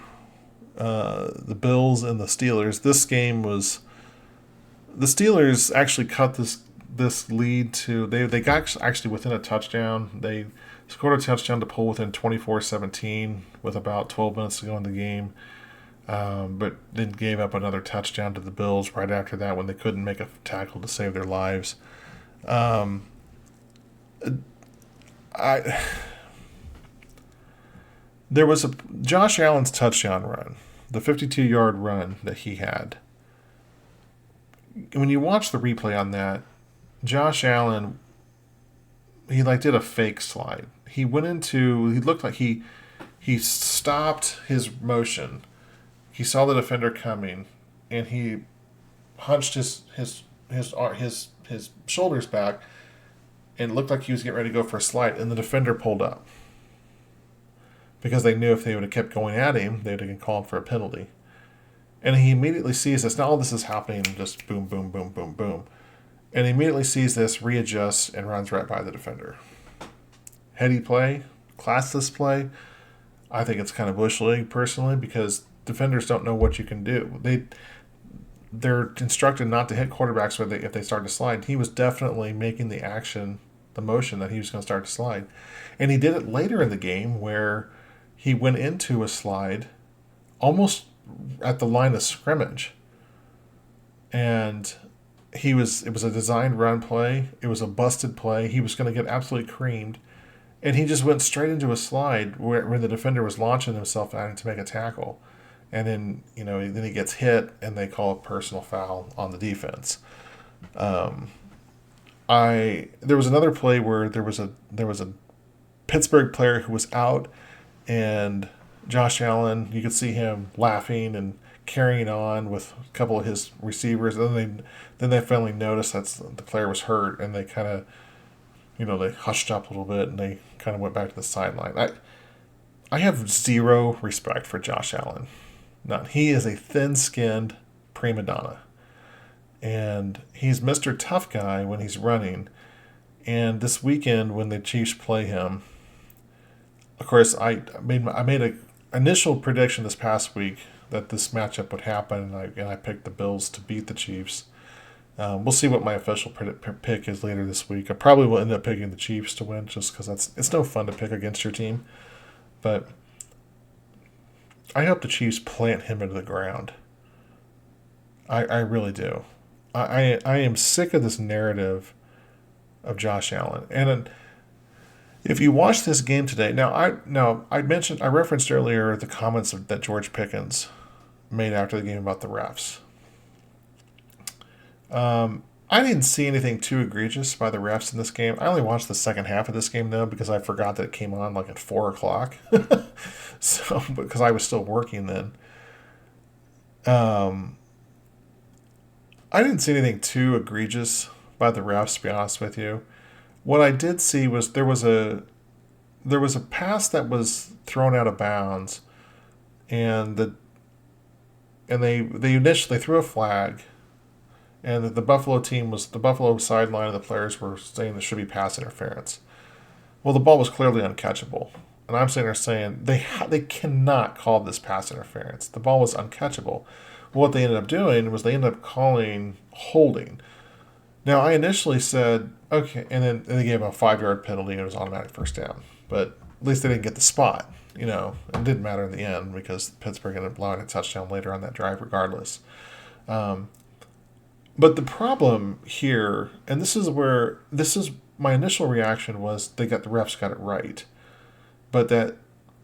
Speaker 1: the Bills and the Steelers. This game was the Steelers actually cut this lead to they got actually within a touchdown. They scored a touchdown to pull within 24-17 with about 12 minutes to go in the game, but then gave up another touchdown to the Bills right after that when they couldn't make a tackle to save their lives. There was Josh Allen's touchdown run, the 52-yard run that he had. When you watch the replay on that, Josh Allen, he did a fake slide. He looked like he stopped his motion. He saw the defender coming, and he hunched his shoulders back, and it looked like he was getting ready to go for a slide, and the defender pulled up. Because they knew if they would have kept going at him, they would have been called for a penalty. And he immediately sees this. Now all this is happening, just boom, boom, boom, boom, boom. And he immediately sees this, readjusts, and runs right by the defender. Heady play, classless play. I think it's kind of bush league personally because defenders don't know what you can do. They're instructed not to hit quarterbacks if they start to slide. He was definitely making the motion that he was going to start to slide. And he did it later in the game where he went into a slide almost at the line of scrimmage. And it was a designed run play. It was a busted play. He was going to get absolutely creamed. And he just went straight into a slide where the defender was launching himself at him to make a tackle. And then, then he gets hit and they call a personal foul on the defense. There was another play where there was a Pittsburgh player who was out, and Josh Allen, you could see him laughing and carrying on with a couple of his receivers. And then they finally noticed that the player was hurt, and they kind of, they hushed up a little bit and they kind of went back to the sideline. I have zero respect for Josh Allen. None. He is a thin-skinned prima donna. And he's Mr. Tough Guy when he's running. And this weekend, when the Chiefs play him, of course, I made a initial prediction this past week that this matchup would happen, and I picked the Bills to beat the Chiefs. We'll see what my official pick is later this week. I probably will end up picking the Chiefs to win, just because it's no fun to pick against your team. But I hope the Chiefs plant him into the ground. I really do. I am sick of this narrative of Josh Allen. And if you watch this game today, I referenced earlier the comments that George Pickens made after the game about the refs. I didn't see anything too egregious by the refs in this game. I only watched the second half of this game though because I forgot that it came on like at 4 o'clock, so because I was still working then. Um, I didn't see anything too egregious by the refs, to be honest with you. What I did see was there was a pass that was thrown out of bounds, and they initially threw a flag, and the Buffalo team was the Buffalo sideline, and the players were saying there should be pass interference. Well, the ball was clearly uncatchable, and I'm sitting there saying they cannot call this pass interference. The ball was uncatchable. What they ended up doing was they ended up calling holding. Now, I initially said, okay, and then they gave a 5 yard penalty and it was automatic first down. But at least they didn't get the spot. It didn't matter in the end because Pittsburgh ended up allowing a touchdown later on that drive regardless. Um, but the problem here, and this is my initial reaction was the refs got it right. But that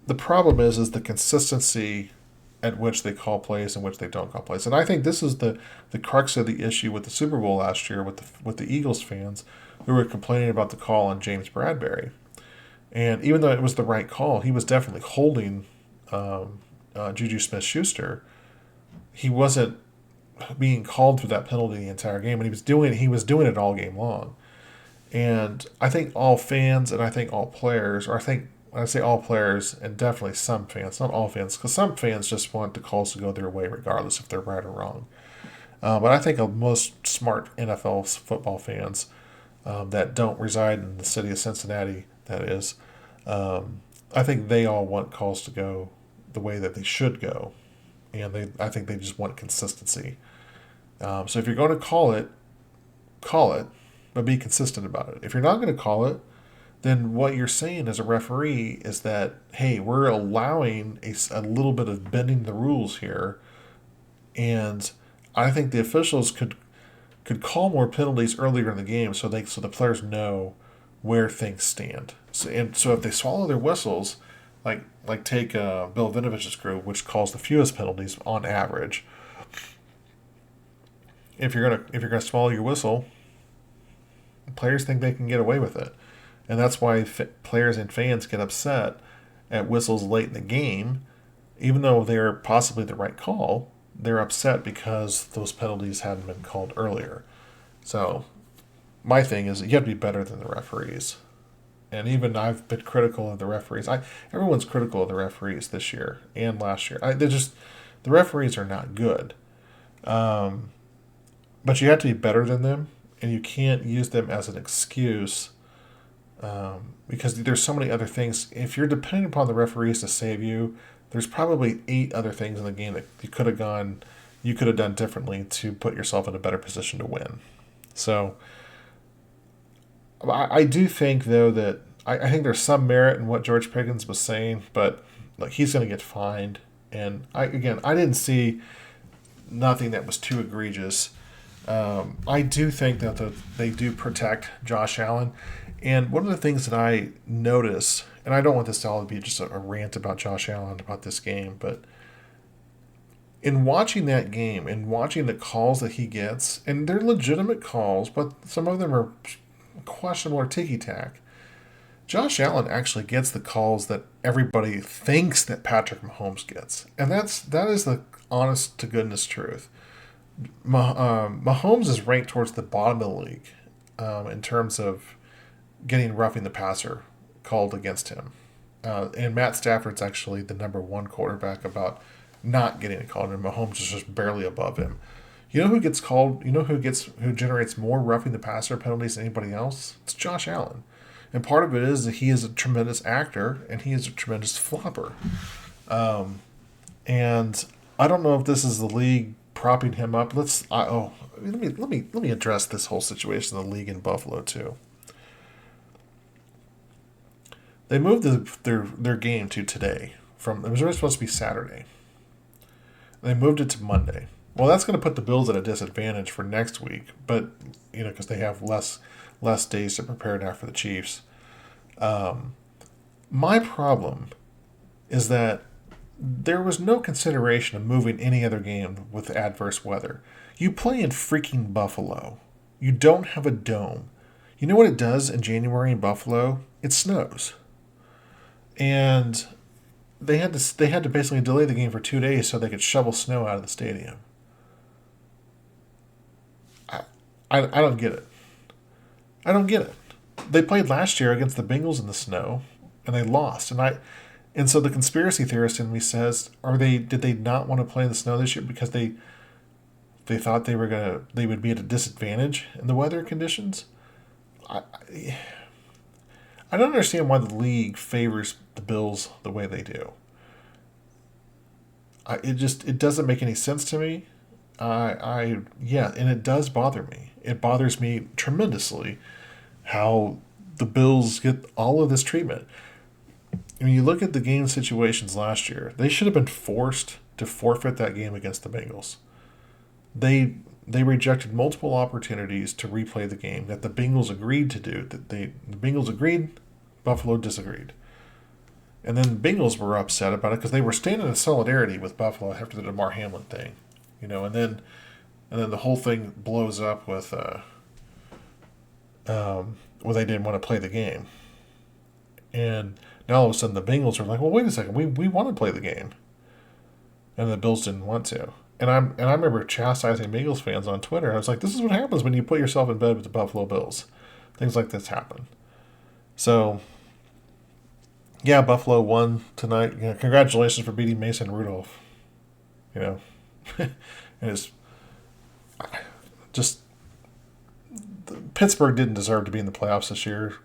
Speaker 1: the problem is the consistency at which they call plays and which they don't call plays. And I think this is the crux of the issue with the Super Bowl last year with the Eagles fans who were complaining about the call on James Bradbury. And even though it was the right call, he was definitely holding Juju Smith-Schuster. He wasn't being called for that penalty the entire game, and he was doing it all game long. And I think all fans and I think all players, or I think when I say all players and definitely some fans, not all fans, because some fans just want the calls to go their way regardless if they're right or wrong. But I think most smart NFL football fans that don't reside in the city of Cincinnati, that is, I think they all want calls to go the way that they should go. And I think they just want consistency. So if you're going to call it, but be consistent about it. If you're not going to call it, then what you're saying as a referee is that, hey, we're allowing a little bit of bending the rules here. And I think the officials could call more penalties earlier in the game so the players know where things stand. So if they swallow their whistles, like take Bill Vinovich's crew, which calls the fewest penalties on average. If you're gonna swallow your whistle, players think they can get away with it, and that's why players and fans get upset at whistles late in the game, even though they're possibly the right call. They're upset because those penalties hadn't been called earlier. So my thing is you have to be better than the referees. And even I've been critical of the referees. Everyone's critical of the referees this year and last year. The referees are not good, but you have to be better than them, and you can't use them as an excuse because there's so many other things. If you're depending upon the referees to save you, there's probably 8 other things in the game that you could have done differently to put yourself in a better position to win. So I do think, though, that I think there's some merit in what George Pickens was saying, but he's going to get fined. And I didn't see nothing that was too egregious. I do think that they do protect Josh Allen. And one of the things that I notice, and I don't want this to all be just a rant about Josh Allen about this game, but in watching that game and watching the calls that he gets, and they're legitimate calls, but some of them are questionable or ticky-tack. Josh Allen actually gets the calls that everybody thinks that Patrick Mahomes gets. And that is the honest to goodness truth. Mahomes is ranked towards the bottom of the league in terms of getting roughing the passer called against him. And Matt Stafford's actually the number 1 quarterback about not getting it called, and Mahomes is just barely above him. You know who gets called? You know who generates more roughing the passer penalties than anybody else? It's Josh Allen. And part of it is that he is a tremendous actor and he is a tremendous flopper. And I don't know if this is the league propping him up. Let me address this whole situation in the league in Buffalo too. They moved their game to today. From it was really supposed to be Saturday. They moved it to Monday. Well, that's going to put the Bills at a disadvantage for next week, but because they have less days to prepare now for the Chiefs. My problem is that there was no consideration of moving any other game with adverse weather. You play in freaking Buffalo. You don't have a dome. You know what it does in January in Buffalo? It snows. And they had to basically delay the game for 2 days so they could shovel snow out of the stadium. I don't get it. I don't get it. They played last year against the Bengals in the snow, and they lost. And so the conspiracy theorist in me says, did they not want to play in the snow this year because they thought they would be at a disadvantage in the weather conditions? I don't understand why the league favors the Bills the way they do. It doesn't make any sense to me. Yeah, and it does bother me. It bothers me tremendously how the Bills get all of this treatment. When you look at the game situations last year, they should have been forced to forfeit that game against the Bengals. They rejected multiple opportunities to replay the game that the Bengals agreed to do. The Bengals agreed, Buffalo disagreed. And then the Bengals were upset about it because they were standing in solidarity with Buffalo after the DeMar Hamlin thing. And then the whole thing blows up with well, they didn't want to play the game. And now all of a sudden the Bengals are like, well, wait a second, we want to play the game. And the Bills didn't want to. And I remember chastising Bengals fans on Twitter. I was like, this is what happens when you put yourself in bed with the Buffalo Bills. Things like this happen. So, yeah, Buffalo won tonight. Congratulations for beating Mason Rudolph. And it's just Pittsburgh didn't deserve to be in the playoffs this year.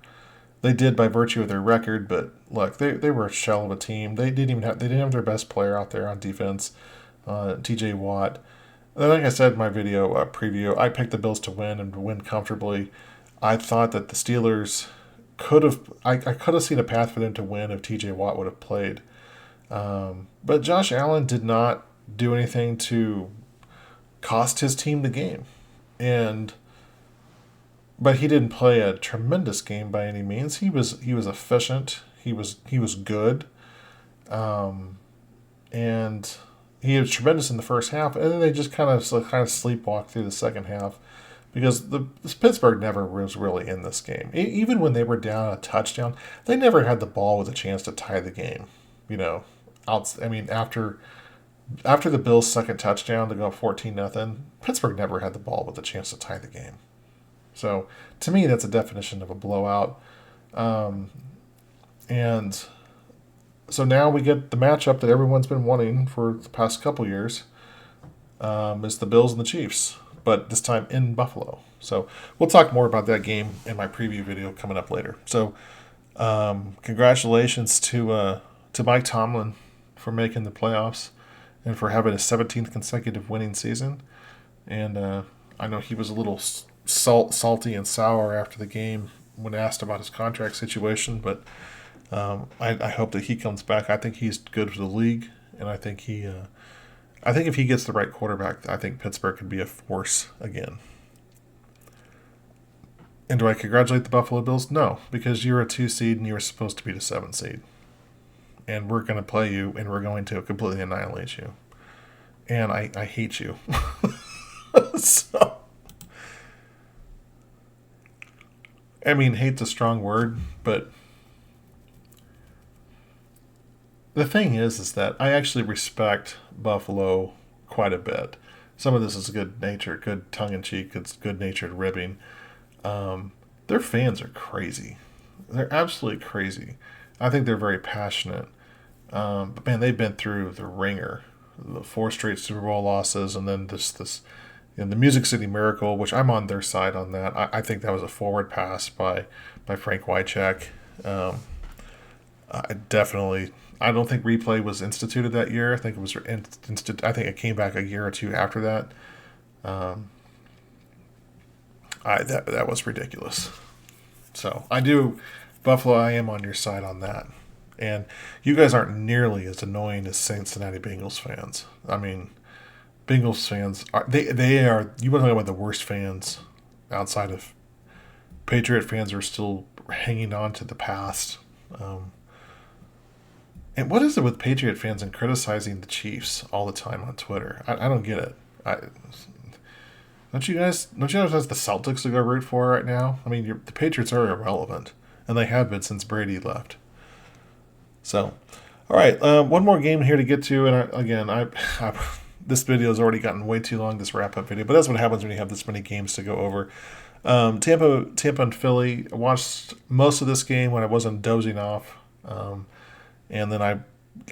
Speaker 1: They did by virtue of their record, but look, they were a shell of a team. They didn't have their best player out there on defense, T.J. Watt. And like I said in my video preview, I picked the Bills to win and to win comfortably. I thought that the Steelers I could have seen a path for them to win if T.J. Watt would have played. But Josh Allen did not do anything to cost his team the game. But he didn't play a tremendous game by any means. He was efficient. He was good, and he was tremendous in the first half. And then they just kind of sleepwalked through the second half because the Pittsburgh never was really in this game. Even when they were down a touchdown, they never had the ball with a chance to tie the game. After the Bills' second touchdown to go 14-0, Pittsburgh never had the ball with a chance to tie the game. So, to me, that's a definition of a blowout. And so now we get the matchup that everyone's been wanting for the past couple years. It's the Bills and the Chiefs, but this time in Buffalo. So, we'll talk more about that game in my preview video coming up later. So, congratulations to Mike Tomlin for making the playoffs and for having a 17th consecutive winning season. And I know he was a little salty and sour after the game when asked about his contract situation, but I hope that he comes back. I think he's good for the league, and I think if he gets the right quarterback, I think Pittsburgh could be a force again. And do I congratulate the Buffalo Bills? No, because you're a 2 seed and you were supposed to be the 7 seed. And we're going to play you, and we're going to completely annihilate you. And I hate you. So, hate's a strong word, but the thing is that I actually respect Buffalo quite a bit. Some of this is good tongue-in-cheek, it's good-natured ribbing. Their fans are crazy. They're absolutely crazy. I think they're very passionate. But man, they've been through the ringer, the 4 straight Super Bowl losses, and then this And the Music City Miracle, which I'm on their side on that, I think that was a forward pass by Frank Wycheck. Um, I definitely. I don't think replay was instituted that year. I think it was I think it came back a year or two after that. Um, that was ridiculous. So I do, Buffalo. I am on your side on that, and you guys aren't nearly as annoying as Cincinnati Bengals fans. I mean, Bengals fans are they are. You want to talk about the worst fans outside of Patriot fans are still hanging on to the past. Um, and what is it with Patriot fans and criticizing the Chiefs all the time on Twitter? I don't get it. Don't you guys have the Celtics to go root for right now? I mean, the Patriots are irrelevant, and they have been since Brady left. So, all right, one more game here to get to, and I this video has already gotten way too long. This wrap up video, but that's what happens when you have this many games to go over. Tampa and Philly. I watched most of this game when I wasn't dozing off, and then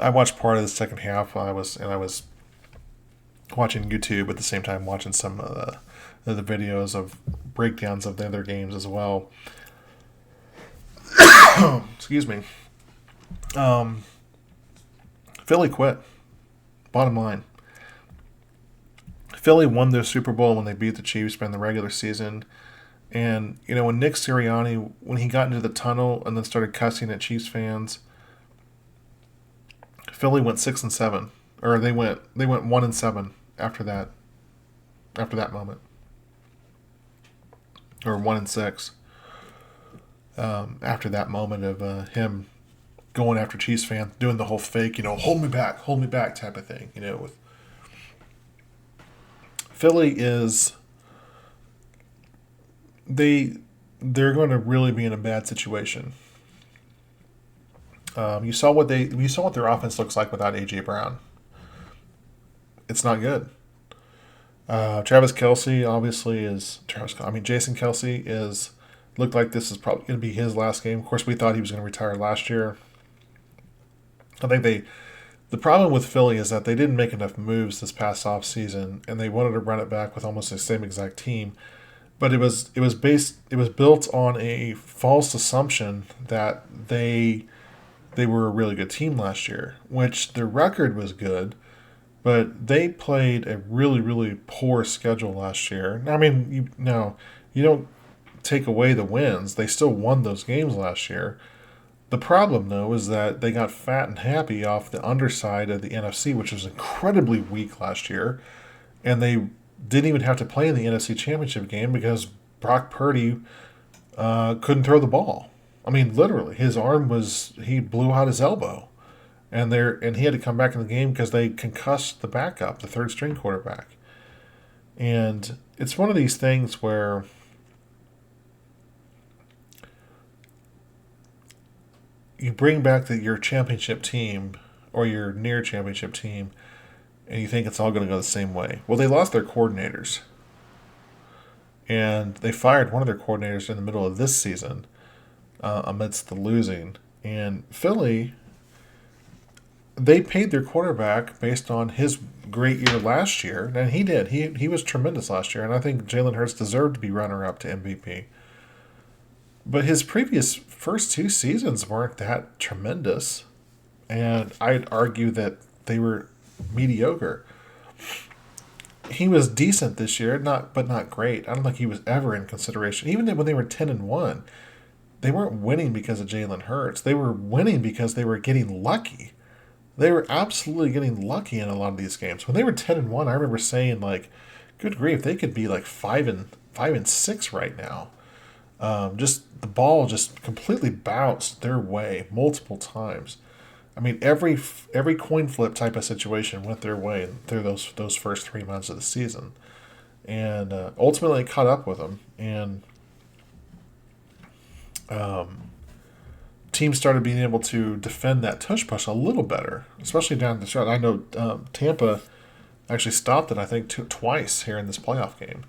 Speaker 1: I watched part of the second half. I was watching YouTube at the same time, watching some of the videos of breakdowns of the other games as well. Excuse me. Philly quit. Bottom line. Philly won their Super Bowl when they beat the Chiefs in the regular season. And, when Nick Sirianni, when he got into the tunnel and then started cussing at Chiefs fans, Philly went 6-7. Or they went 1-7 after that moment. Or 1-6. After that moment of him going after Chiefs fans, doing the whole fake, hold me back type of thing, with Philly is they're going to really be in a bad situation. You saw what their offense looks like without AJ Brown. It's not good. Travis Kelce obviously is Jason Kelce is looked like this is probably going to be his last game. Of course, we thought he was going to retire last year. I think the problem with Philly is that they didn't make enough moves this past off season, and they wanted to run it back with almost the same exact team. But it was built on a false assumption that they were a really good team last year, which their record was good, but they played a really, really poor schedule last year. I mean, you don't take away the wins. They still won those games last year. The problem, though, is that they got fat and happy off the underside of the NFC, which was incredibly weak last year, and they didn't even have to play in the NFC Championship game because Brock Purdy couldn't throw the ball. I mean, literally, he blew out his elbow, and he had to come back in the game because they concussed the backup, the third string quarterback. And it's one of these things where you bring back your championship team or your near championship team, and you think it's all going to go the same way. Well, they lost their coordinators, and they fired one of their coordinators in the middle of this season amidst the losing. And Philly, they paid their quarterback based on his great year last year, and he did. He was tremendous last year, and I think Jalen Hurts deserved to be runner-up to MVP. But his previous first two seasons weren't that tremendous, and I'd argue that they were mediocre. He was decent this year, but not great. I don't think he was ever in consideration. Even when they were 10-1, they weren't winning because of Jalen Hurts. They were winning because they were getting lucky. They were absolutely getting lucky in a lot of these games. When they were 10-1, I remember saying, good grief, they could be 5-6 right now. Just the ball just completely bounced their way multiple times. I mean, every coin flip type of situation went their way through those first 3 months of the season, and ultimately it caught up with them. And teams started being able to defend that tush push a little better, especially down the stretch. I know Tampa actually stopped it, I think, twice here in this playoff game,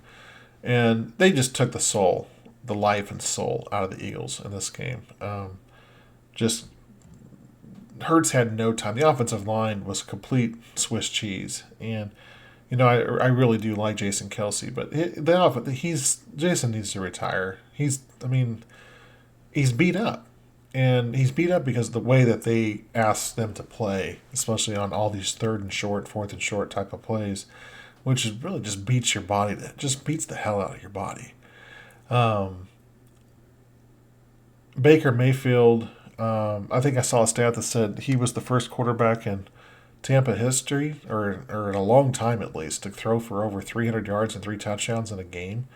Speaker 1: and they just took the life and soul out of the Eagles in this game. Just Hurts had no time. The offensive line was complete Swiss cheese, and I really do like Jason Kelsey, but Jason needs to retire. He's beat up, and he's beat up because of the way that they ask them to play, especially on all these third and short, fourth and short type of plays, which is really just beats your body. That just beats the hell out of your body. Um, Baker Mayfield. I think I saw a stat that said he was the first quarterback in Tampa history, or in a long time at least, to throw for over 300 yards and 3 touchdowns in a game.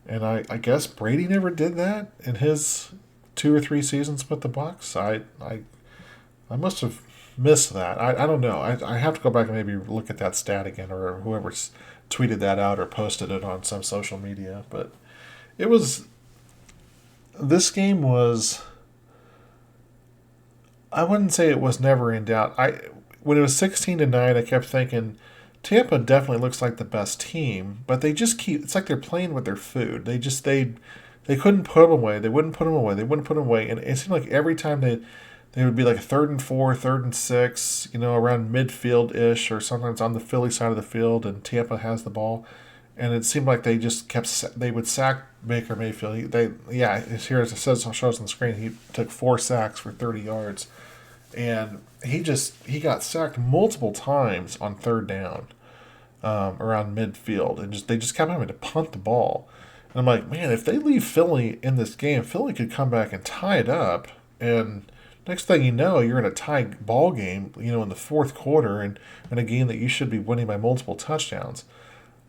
Speaker 1: And I guess Brady never did that in his 2 or 3 seasons with the Bucks. I must have missed that. I don't know. I have to go back and maybe look at that stat again, or whoever's tweeted that out or posted it on some social media. But it was this game was, I wouldn't say it was never in doubt. When it was 16-9, I kept thinking Tampa definitely looks like the best team, but they just keep. It's like they're playing with their food. They couldn't put them away. They wouldn't put them away. They wouldn't put them away, and it seemed like every time they would be like 3rd and 4, 3rd and 6, around midfield ish, or sometimes on the Philly side of the field, and Tampa has the ball, and it seemed like they just kept. They would sack Baker Mayfield. It's here as it shows on the screen. He took 4 sacks for 30 yards, and he got sacked multiple times on 3rd down, around midfield, and they just kept having to punt the ball. And I'm like, man, if they leave Philly in this game, Philly could come back and tie it up, and next thing you know, you're in a tie ball game, in the fourth quarter, and in a game that you should be winning by multiple touchdowns.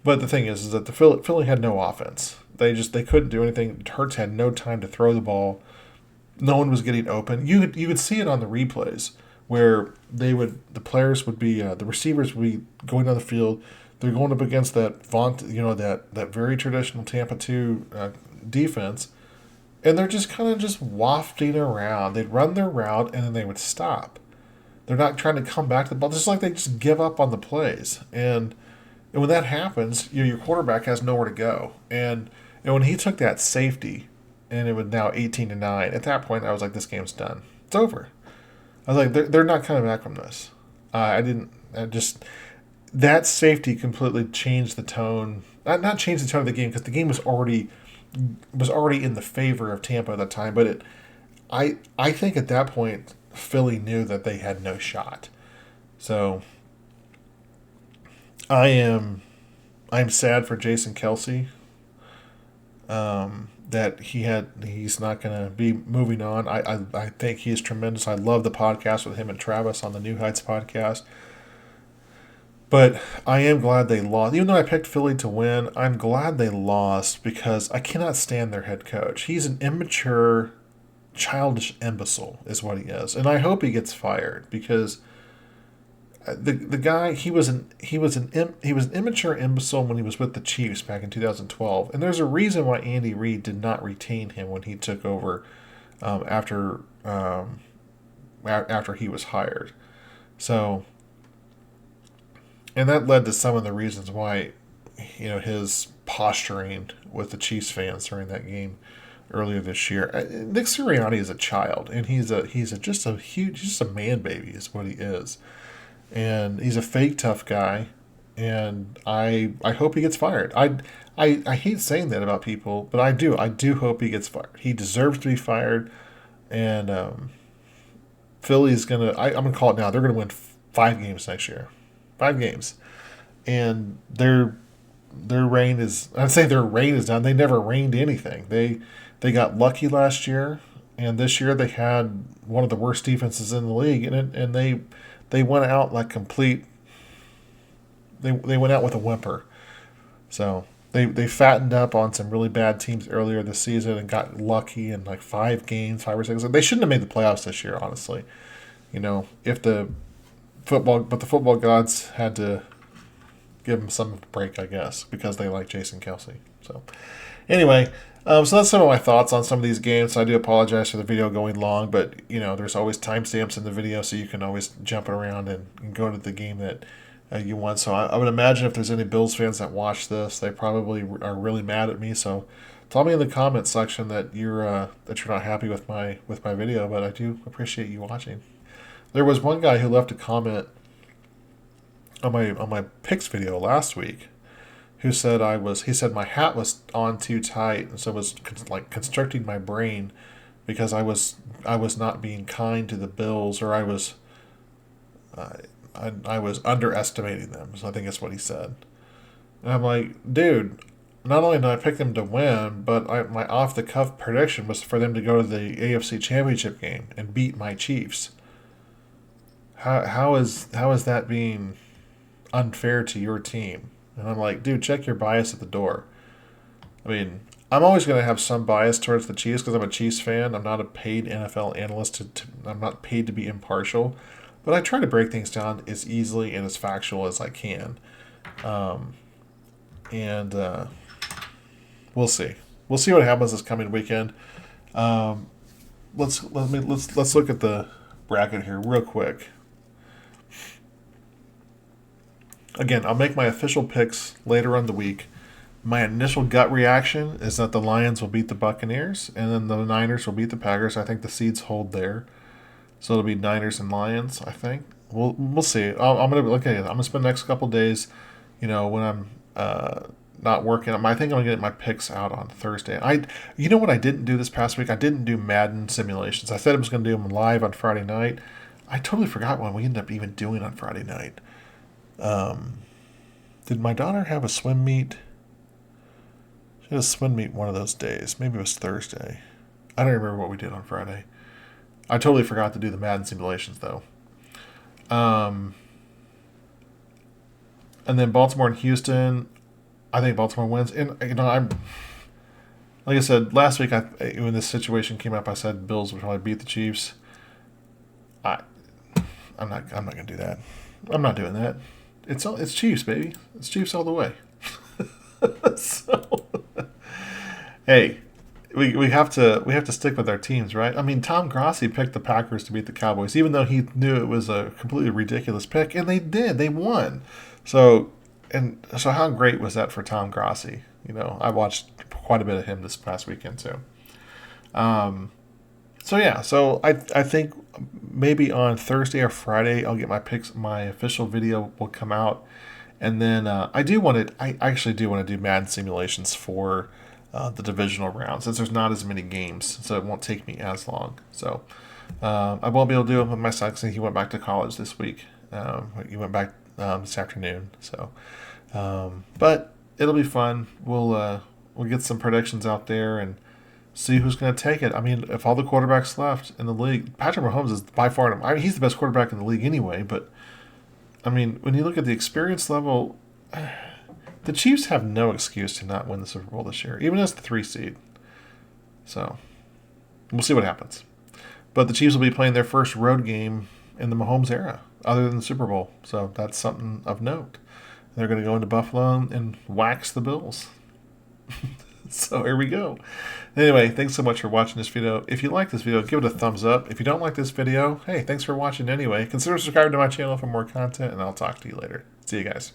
Speaker 1: But the thing is that the Philly had no offense. They couldn't do anything. Hurts had no time to throw the ball. No one was getting open. You would see it on the replays where the players would be the receivers would be going down the field. They're going up against that very traditional Tampa 2 defense, and they're just kind of just wafting around. They'd run their route and then they would stop. They're not trying to come back to the ball. It's just like they just give up on the plays. And when that happens, your quarterback has nowhere to go. And when he took that safety, and it was now 18-9, at that point I was like, this game's done. It's over. I was like, they're not coming back from this. That safety completely changed the tone. Not changed the tone of the game, because the game was already in the favor of Tampa at that time. But I think at that point Philly knew that they had no shot. So I'm sad for Jason Kelsey. That he's not going to be moving on. I think he is tremendous. I love the podcast with him and Travis on the New Heights podcast. But I am glad they lost. Even though I picked Philly to win, I'm glad they lost, because I cannot stand their head coach. He's an immature, childish imbecile is what he is. And I hope he gets fired, because the guy, he was an immature imbecile when he was with the Chiefs back in 2012, and there's a reason why Andy Reid did not retain him when he took over after he was hired. So, and that led to some of the reasons why his posturing with the Chiefs fans during that game earlier this year. Nick Sirianni is a child, and he's just a man baby is what he is. And he's a fake tough guy, and I hope he gets fired. I hate saying that about people, but I do hope he gets fired. He deserves to be fired, and Philly's I'm gonna call it now. They're gonna win 5 games next year, 5 games, and their reign is. I'd say their reign is done. They never reigned anything. They got lucky last year, and this year they had one of the worst defenses in the league, and they went out like complete. They went out with a whimper. So they fattened up on some really bad teams earlier this season and got lucky in like 5 games, 5 or 6. They shouldn't have made the playoffs this year, honestly. If the football gods had to give them some break, I guess, because they like Jason Kelsey. So anyway. So that's some of my thoughts on some of these games. I do apologize for the video going long, but there's always timestamps in the video, so you can always jump around and go to the game that you want. So I would imagine if there's any Bills fans that watch this, they probably are really mad at me. So tell me in the comments section that you're not happy with my video, but I do appreciate you watching. There was one guy who left a comment on my picks video last week, who said he said my hat was on too tight, and so it was like constricting my brain because I was not being kind to the Bills, or uh, I was underestimating them. So I think that's what he said. And I'm like, dude, not only did I pick them to win, but my off the cuff prediction was for them to go to the AFC Championship game and beat my Chiefs. How is that being unfair to your team? And I'm like, dude, check your bias at the door. I mean, I'm always going to have some bias towards the Chiefs because I'm a Chiefs fan. I'm not a paid NFL analyst. I'm not paid to be impartial, but I try to break things down as easily and as factual as I can. Um, and we'll see. We'll see what happens this coming weekend. Um, let's look at the bracket here real quick. Again, I'll make my official picks later on the week. My initial gut reaction is that the Lions will beat the Buccaneers, and then the Niners will beat the Packers. I think the seeds hold there, so it'll be Niners and Lions. I think we'll see. I'm gonna look at it. I'm gonna spend the next couple days, when I'm not working. I think I'm gonna get my picks out on Thursday. You know what I didn't do this past week? I didn't do Madden simulations. I said I was gonna do them live on Friday night. I totally forgot what we ended up even doing on Friday night. Did my daughter have a swim meet? She had a swim meet one of those days. Maybe it was Thursday. I don't remember what we did on Friday. I totally forgot to do the Madden simulations though. And then Baltimore and Houston. I think Baltimore wins. And I'm like I said last week. When this situation came up, I said Bills would probably beat the Chiefs. I I'm not gonna do that. I'm not doing that. It's Chiefs, baby. It's Chiefs all the way. So, hey, we have to stick with our teams, right? I mean, Tom Grossi picked the Packers to beat the Cowboys, even though he knew it was a completely ridiculous pick, and they did. They won. So how great was that for Tom Grossi? I watched quite a bit of him this past weekend too. So yeah, I think maybe on Thursday or Friday I'll get my picks. My official video will come out, and then I actually do want to do Madden simulations for the divisional round since there's not as many games, so it won't take me as long. So I won't be able to do it with my son because he went back to college this week. He went back this afternoon. So, but it'll be fun. We'll get some predictions out there and see who's going to take it. I mean, if all the quarterbacks left in the league, Patrick Mahomes is by far. I mean, he's the best quarterback in the league anyway. But I mean, when you look at the experience level, the Chiefs have no excuse to not win the Super Bowl this year, even as the 3 seed. So we'll see what happens. But the Chiefs will be playing their first road game in the Mahomes era, other than the Super Bowl. So that's something of note. They're going to go into Buffalo and wax the Bills. So here we go. Anyway, thanks so much for watching this video. If you like this video, give it a thumbs up. If you don't like this video, hey, thanks for watching anyway. Consider subscribing to my channel for more content, and I'll talk to you later. See you guys.